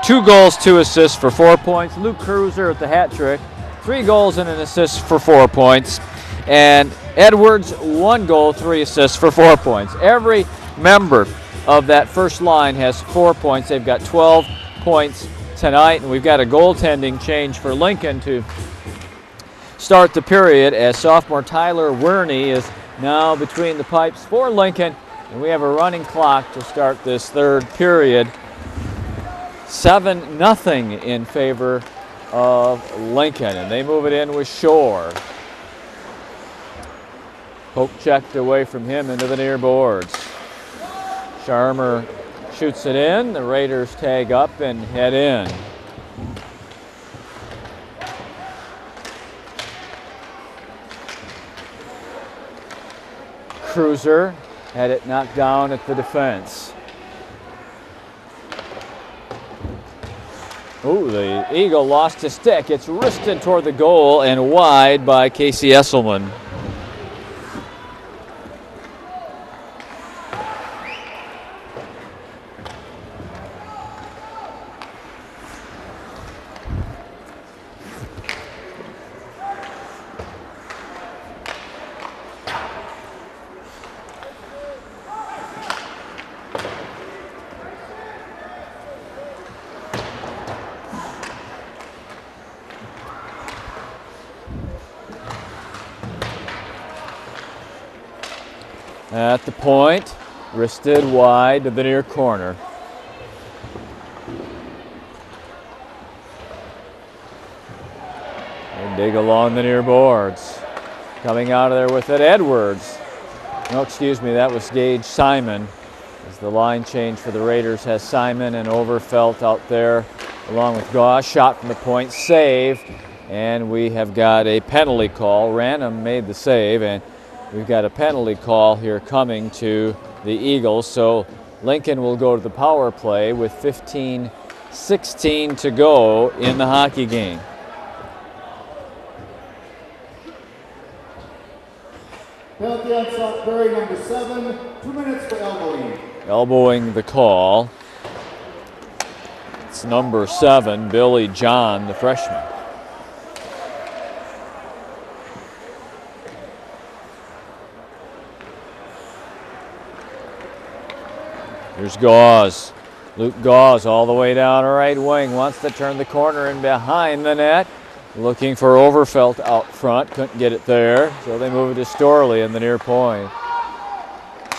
2 goals, 2 assists for 4 points. Luke Cruiser at the hat trick, 3 goals and an assist for 4 points. And Edwards, 1 goal, 3 assists for 4 points. Every member of that first line has 4 points. They've got 12 points tonight, and we've got a goaltending change for Lincoln to start the period as sophomore Tyler Werney is now between the pipes for Lincoln. And we have a running clock to start this third period. 7-0 in favor of Lincoln, and they move it in with Shore. Poke checked away from him into the near boards. Sharmer shoots it in. The Raiders tag up and head in. Cruiser had it knocked down at the defense. Ooh, the Eagle lost his stick. It's wristed toward the goal and wide by Casey Esselman. At the point, wristed wide to the near corner. They dig along the near boards. Coming out of there with it, Edwards. No, excuse me, that was Gage Simon. As the line change for the Raiders has Simon and Overfelt out there along with Goss. Shot from the point, saved, and we have got a penalty call. Ranham made the save, and we've got a penalty call here coming to the Eagles, so Lincoln will go to the power play with 15-16 to go in the hockey game. Penalty on Sauk Prairie, number 7, 2 minutes for elbowing. Elbowing the call. It's number 7, Billy John, the freshman. Here's Gauze. Luke Gauze all the way down right wing. Wants to turn the corner and behind the net. Looking for Overfelt out front. Couldn't get it there. So they move it to Storley in the near point.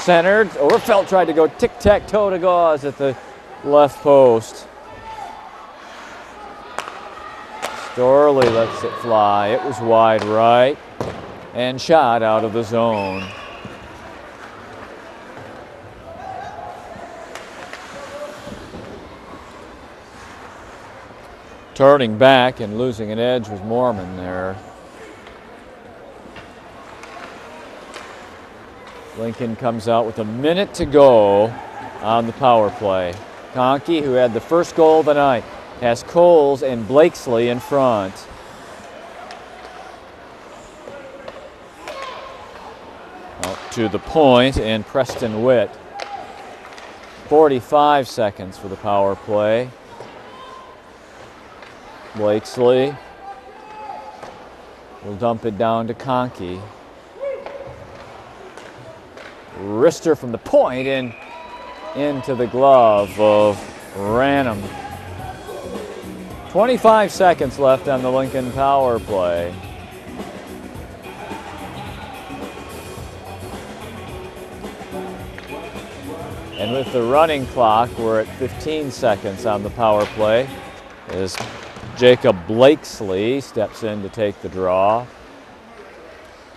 Centered. Overfelt tried to go tic-tac-toe to Gauze at the left post. Storley lets it fly. It was wide right. And shot out of the zone. Turning back and losing an edge was Mormon there. Lincoln comes out with a minute to go on the power play. Conkey, who had the first goal of the night, has Coles and Blakesley in front. Out to the point and Preston Witt. 45 seconds for the power play. Blakesley will dump it down to Conkey. Wrister from the point and into the glove of Ranham. 25 seconds left on the Lincoln power play. And with the running clock, we're at 15 seconds on the power play as Jacob Blakesley steps in to take the draw.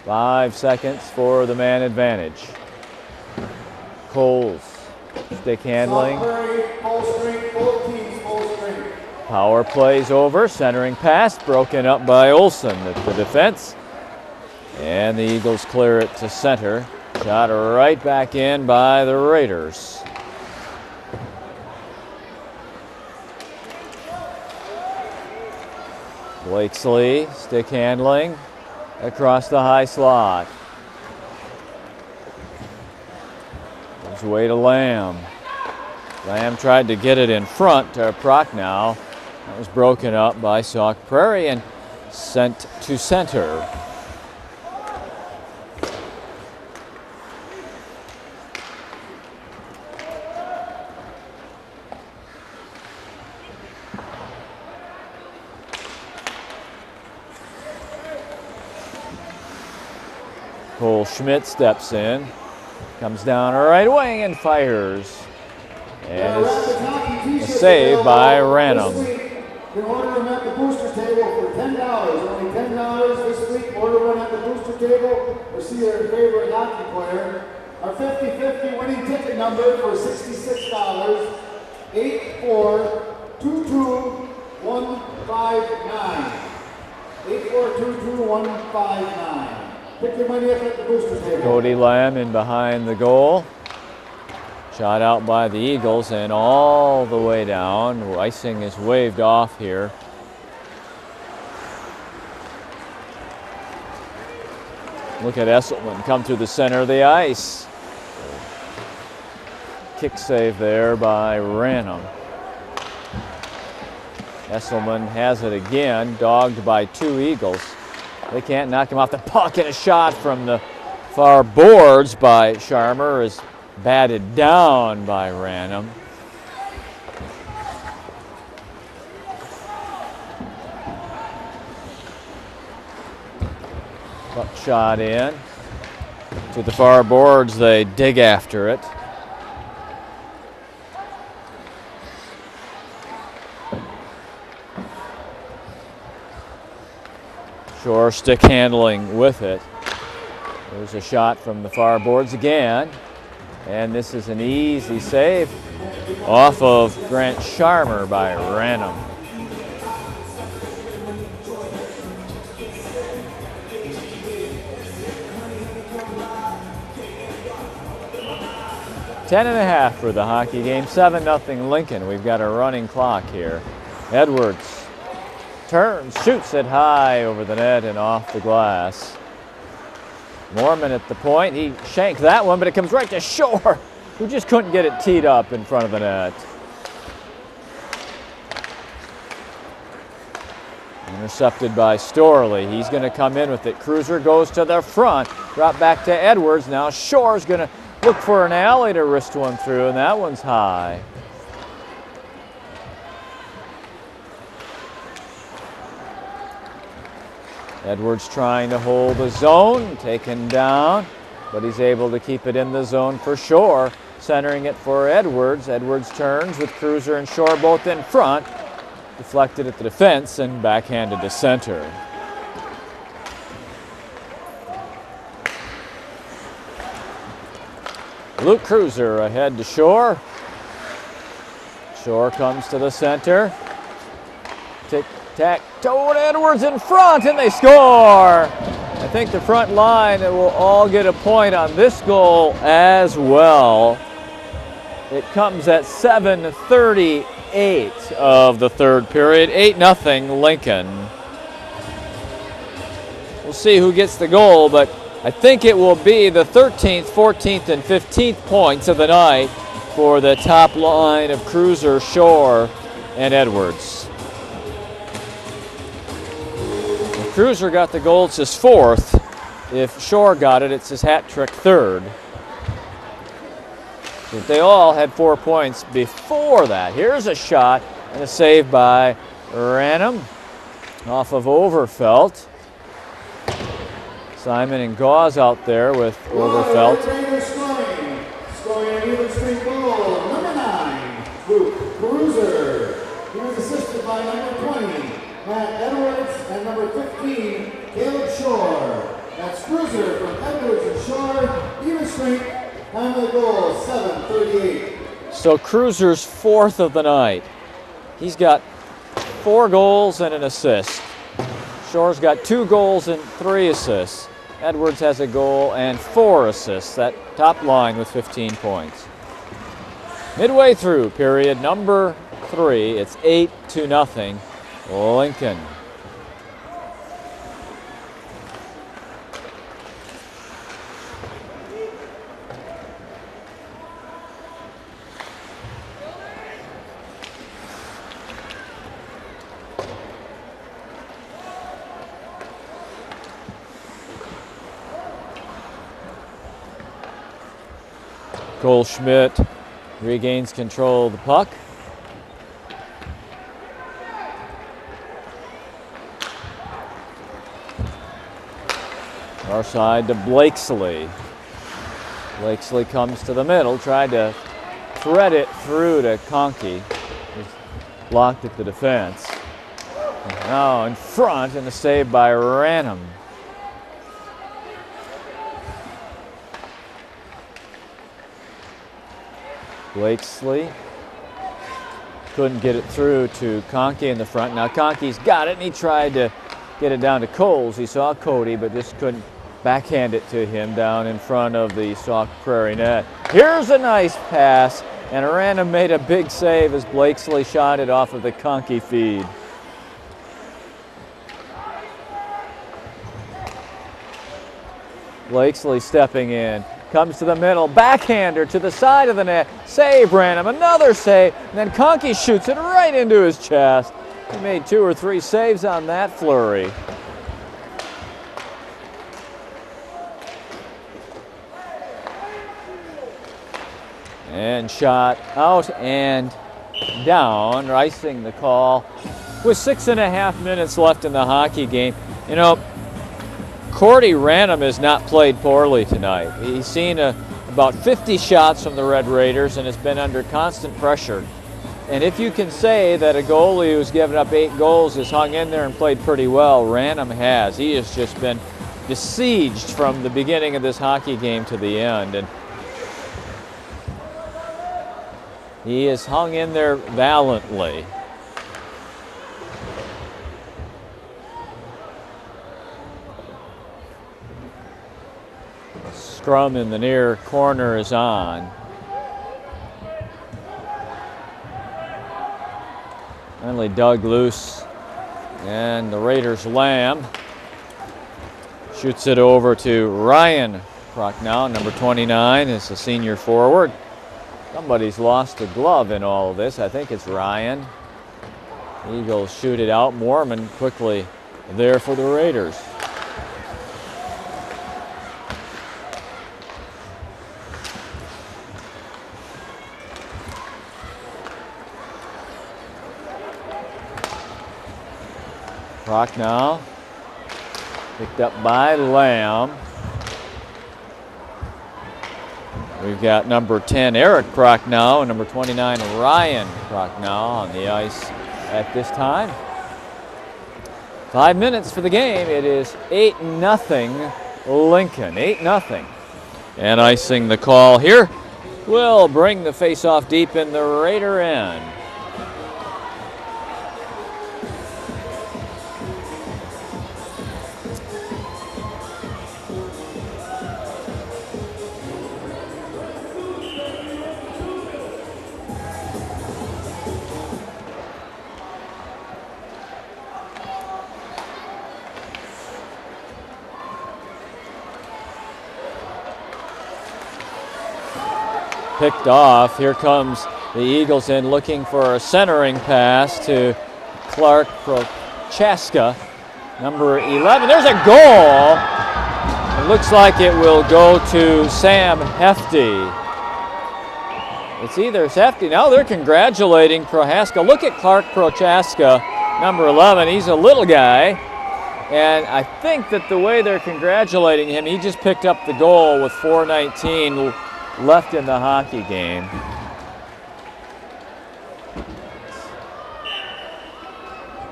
5 seconds for the man advantage. Coles, stick handling. Power plays over, centering pass, broken up by Olson at the defense. And the Eagles clear it to center. Shot right back in by the Raiders. Blakesley, stick handling, across the high slot. Gives way to Lamb. Lamb tried to get it in front to Prochnow. That was broken up by Sauk Prairie and sent to center. Cole Schmidt steps in, comes down right wing and fires. And it's a save by Ranum. You can order them at the booster table for $10. Only $10 this week. Order one at the booster table or see your favorite hockey player. Our 50-50 winning ticket number for $66. 84222159. 84222159. Pick your money up at the booster table. Cody Lamb in behind the goal. Shot out by the Eagles and all the way down. Icing is waved off here. Look at Esselman come through the center of the ice. Kick save there by Ranum. Esselman has it again, dogged by two Eagles. They can't knock him off the puck, and a shot from the far boards by Sharmer is batted down by Ranum. Puck shot in to the far boards. They dig after it. Shore stick handling with it. There's a shot from the far boards again. And this is an easy save off of Grant Sharmer by Ranum. Ten and a half for the hockey game. 7-0 Lincoln. We've got a running clock here. Edwards turns, shoots it high over the net and off the glass. Mormon at the point. He shanked that one, but it comes right to Shore, who just couldn't get it teed up in front of the net. Intercepted by Storley. He's going to come in with it. Cruiser goes to the front. Drop back to Edwards. Now Shore's going to look for an alley to wrist one through, and that one's high. Edwards trying to hold the zone, taken down, but he's able to keep it in the zone for Shore. Centering it for Edwards. Edwards turns with Cruiser and Shore both in front. Deflected at the defense and backhanded to center. Luke Cruiser ahead to Shore. Shore comes to the center. Tic-tac-toe, Edwards in front, and they score! I think the front line will all get a point on this goal as well. It comes at 7:38 of the third period. 8-0 Lincoln. We'll see who gets the goal, but I think it will be the 13th, 14th, and 15th points of the night for the top line of Cruiser, Shore, and Edwards. If Cruiser got the goal, it's his fourth. If Shore got it, it's his hat trick third. But they all had 4 points before that. Here's a shot and a save by Ranum off of Overfelt. Simon and Gauze out there with Overfelt. Scoring an even strength goal, number 9, Luke Cruiser. He was assisted by number 20, Matt Edwards, and number 15, Caleb Shore. That's Cruiser from Edwards and Shore. Even strength, time of the goal, 7:38. So Cruiser's fourth of the night. He's got 4 goals and an assist. Shore's got 2 goals and 3 assists. Edwards has a goal and 4 assists. That top line with 15 points. Midway through period number 3, it's 8-0 Lincoln. Cole Schmidt regains control of the puck. Far side to Blakesley. Blakesley comes to the middle, tried to thread it through to Conkey. Blocked at the defense. And now in front, and a save by Ranham. Blakesley couldn't get it through to Conkey in the front. Now Conkey's got it, and he tried to get it down to Coles. He saw Cody, but just couldn't backhand it to him down in front of the Sauk Prairie net. Here's a nice pass, and Ranham made a big save as Blakesley shot it off of the Conkey feed. Blakesley stepping in. Comes to the middle, backhander to the side of the net. Save, Ranham, another save. And then Conkey shoots it right into his chest. He made 2 or 3 saves on that flurry. And shot out and down, icing the call with 6.5 minutes left in the hockey game. You know, Cordy Ranham has not played poorly tonight. He's seen about 50 shots from the Red Raiders and has been under constant pressure. And if you can say that a goalie who's given up 8 goals has hung in there and played pretty well, Ranham has. He has just been besieged from the beginning of this hockey game to the end. And he has hung in there valiantly. Scrum in the near corner is on. Finally dug loose, and the Raiders' Lamb shoots it over to Ryan Prochnow, number 29, is the senior forward. Somebody's lost a glove in all of this. I think it's Ryan. Eagles shoot it out. Mormon quickly there for the Raiders. Prochnow picked up by Lamb. We've got number 10, Eric Prochnow, and number 29, Ryan Prochnow on the ice at this time. 5 minutes for the game. It is 8-0 Lincoln, 8-0. And icing the call here will bring the face-off deep in the Raider end. Picked off. Here comes the Eagles in looking for a centering pass to Clark Prochaska, number 11. There's a goal. It looks like it will go to Sam Hefty. It's either Hefty. Now they're congratulating Prochaska. Look at Clark Prochaska, number 11. He's a little guy. And I think that the way they're congratulating him, he just picked up the goal with 4:19 left in the hockey game.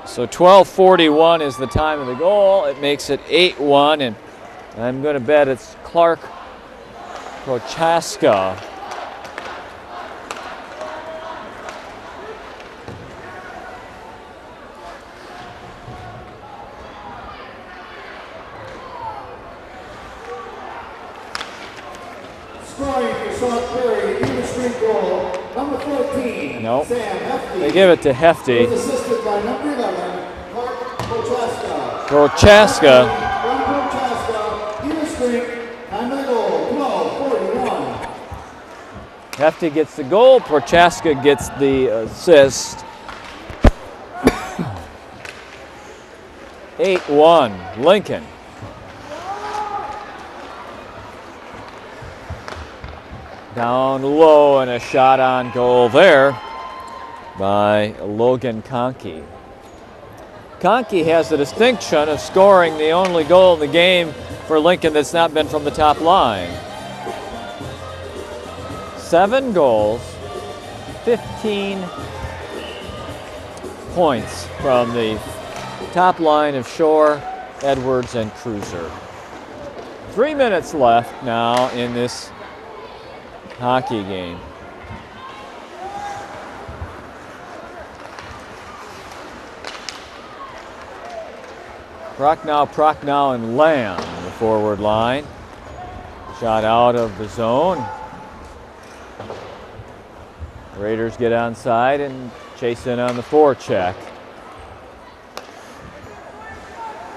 So 12:41 is the time of the goal. It makes it 8-1, and I'm going to bet it's Clark Prochaska. Scoring for Sauk Prairie, Eagle Street goal, number 14, Nope. Sam Hefty. They give it to Hefty. Was assisted by number 11, Clark Prochaska. Prochaska. From Prochaska, Eagle Street, time of the goal, 12:41. Hefty gets the goal. Prochaska gets the assist. 8-1, Lincoln. Down low, and a shot on goal there by Logan Conkey. Conkey has the distinction of scoring the only goal in the game for Lincoln that's not been from the top line. 7 goals, 15 points from the top line of Shore, Edwards, and Cruiser. 3 minutes left now in this hockey game. Prochnow, and Lamb in the forward line. Shot out of the zone. Raiders get onside and chase in on the forecheck.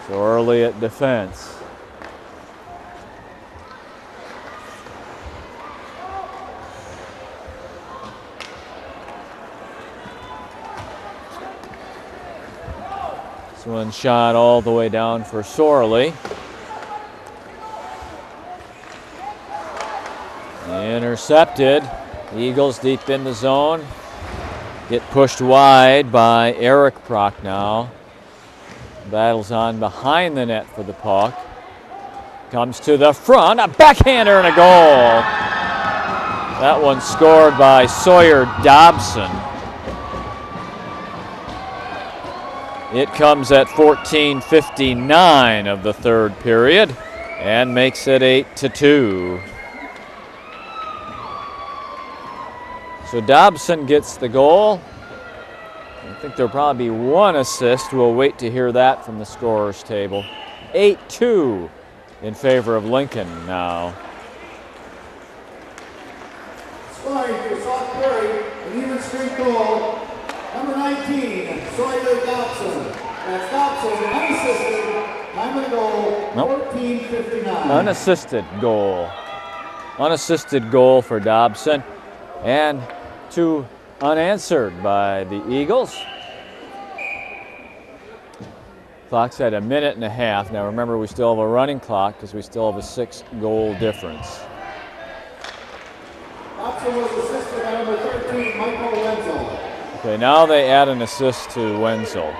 So early at defense. This one shot all the way down for Sorley. Intercepted. Eagles deep in the zone. Get pushed wide by Eric Prochnow. Battles on behind the net for the puck. Comes to the front, a backhander and a goal. That one scored by Sawyer Dobson. It comes at 14:59 of the third period and makes it 8-2. So Dobson gets the goal. I think there'll probably be 1 assist. We'll wait to hear that from the scorer's table. 8-2 in favor of Lincoln now. Scoring for Sauk Prairie, an even strength goal, number 19, Sawyer Dobson. That's Dobson, unassisted, time of the goal, 14:59. Unassisted goal for Dobson, and 2 unanswered by the Eagles. Clock's at 1.5 minutes. Now remember, we still have a running clock because we still have a 6-goal difference. Dobson was assisted by number 13, Michael Wenzel. Okay, now they add an assist to Wenzel.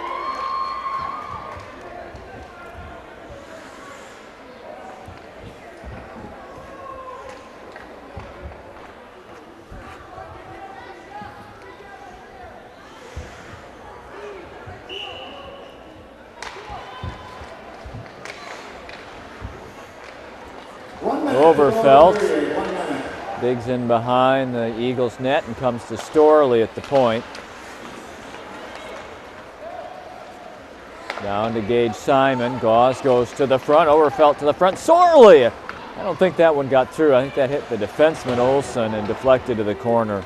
Overfelt digs in behind the Eagles net and comes to Storley at the point. Down to Gage Simon. Gauze goes to the front. Overfelt to the front. Sorley! I don't think that one got through. I think that hit the defenseman Olsen and deflected to the corner.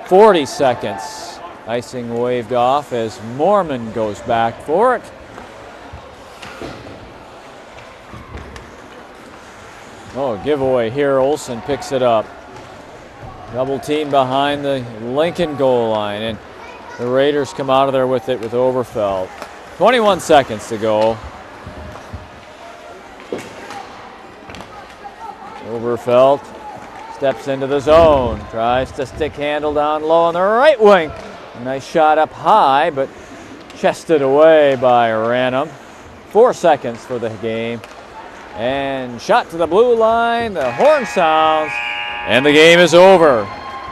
40 seconds. Icing waved off as Mormon goes back for it. Oh, giveaway here. Olsen picks it up. Double team behind the Lincoln goal line, and the Raiders come out of there with it with Overfelt. 21 seconds to go. Overfelt steps into the zone, tries to stick handle down low on the right wing. A nice shot up high, but chested away by Ranum. 4 seconds for the game. And shot to the blue line, the horn sounds, and the game is over.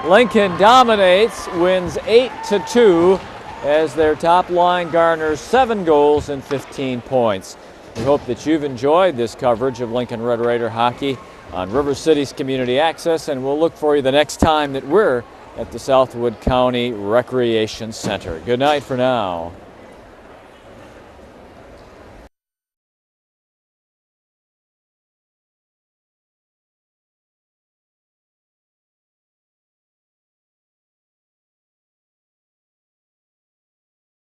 Lincoln dominates, wins 8-2 as their top line garners 7 goals and 15 points. We hope that you've enjoyed this coverage of Lincoln Red Raider hockey on River City's Community Access, and we'll look for you the next time that we're at the Southwood County Recreation Center. Good night for now.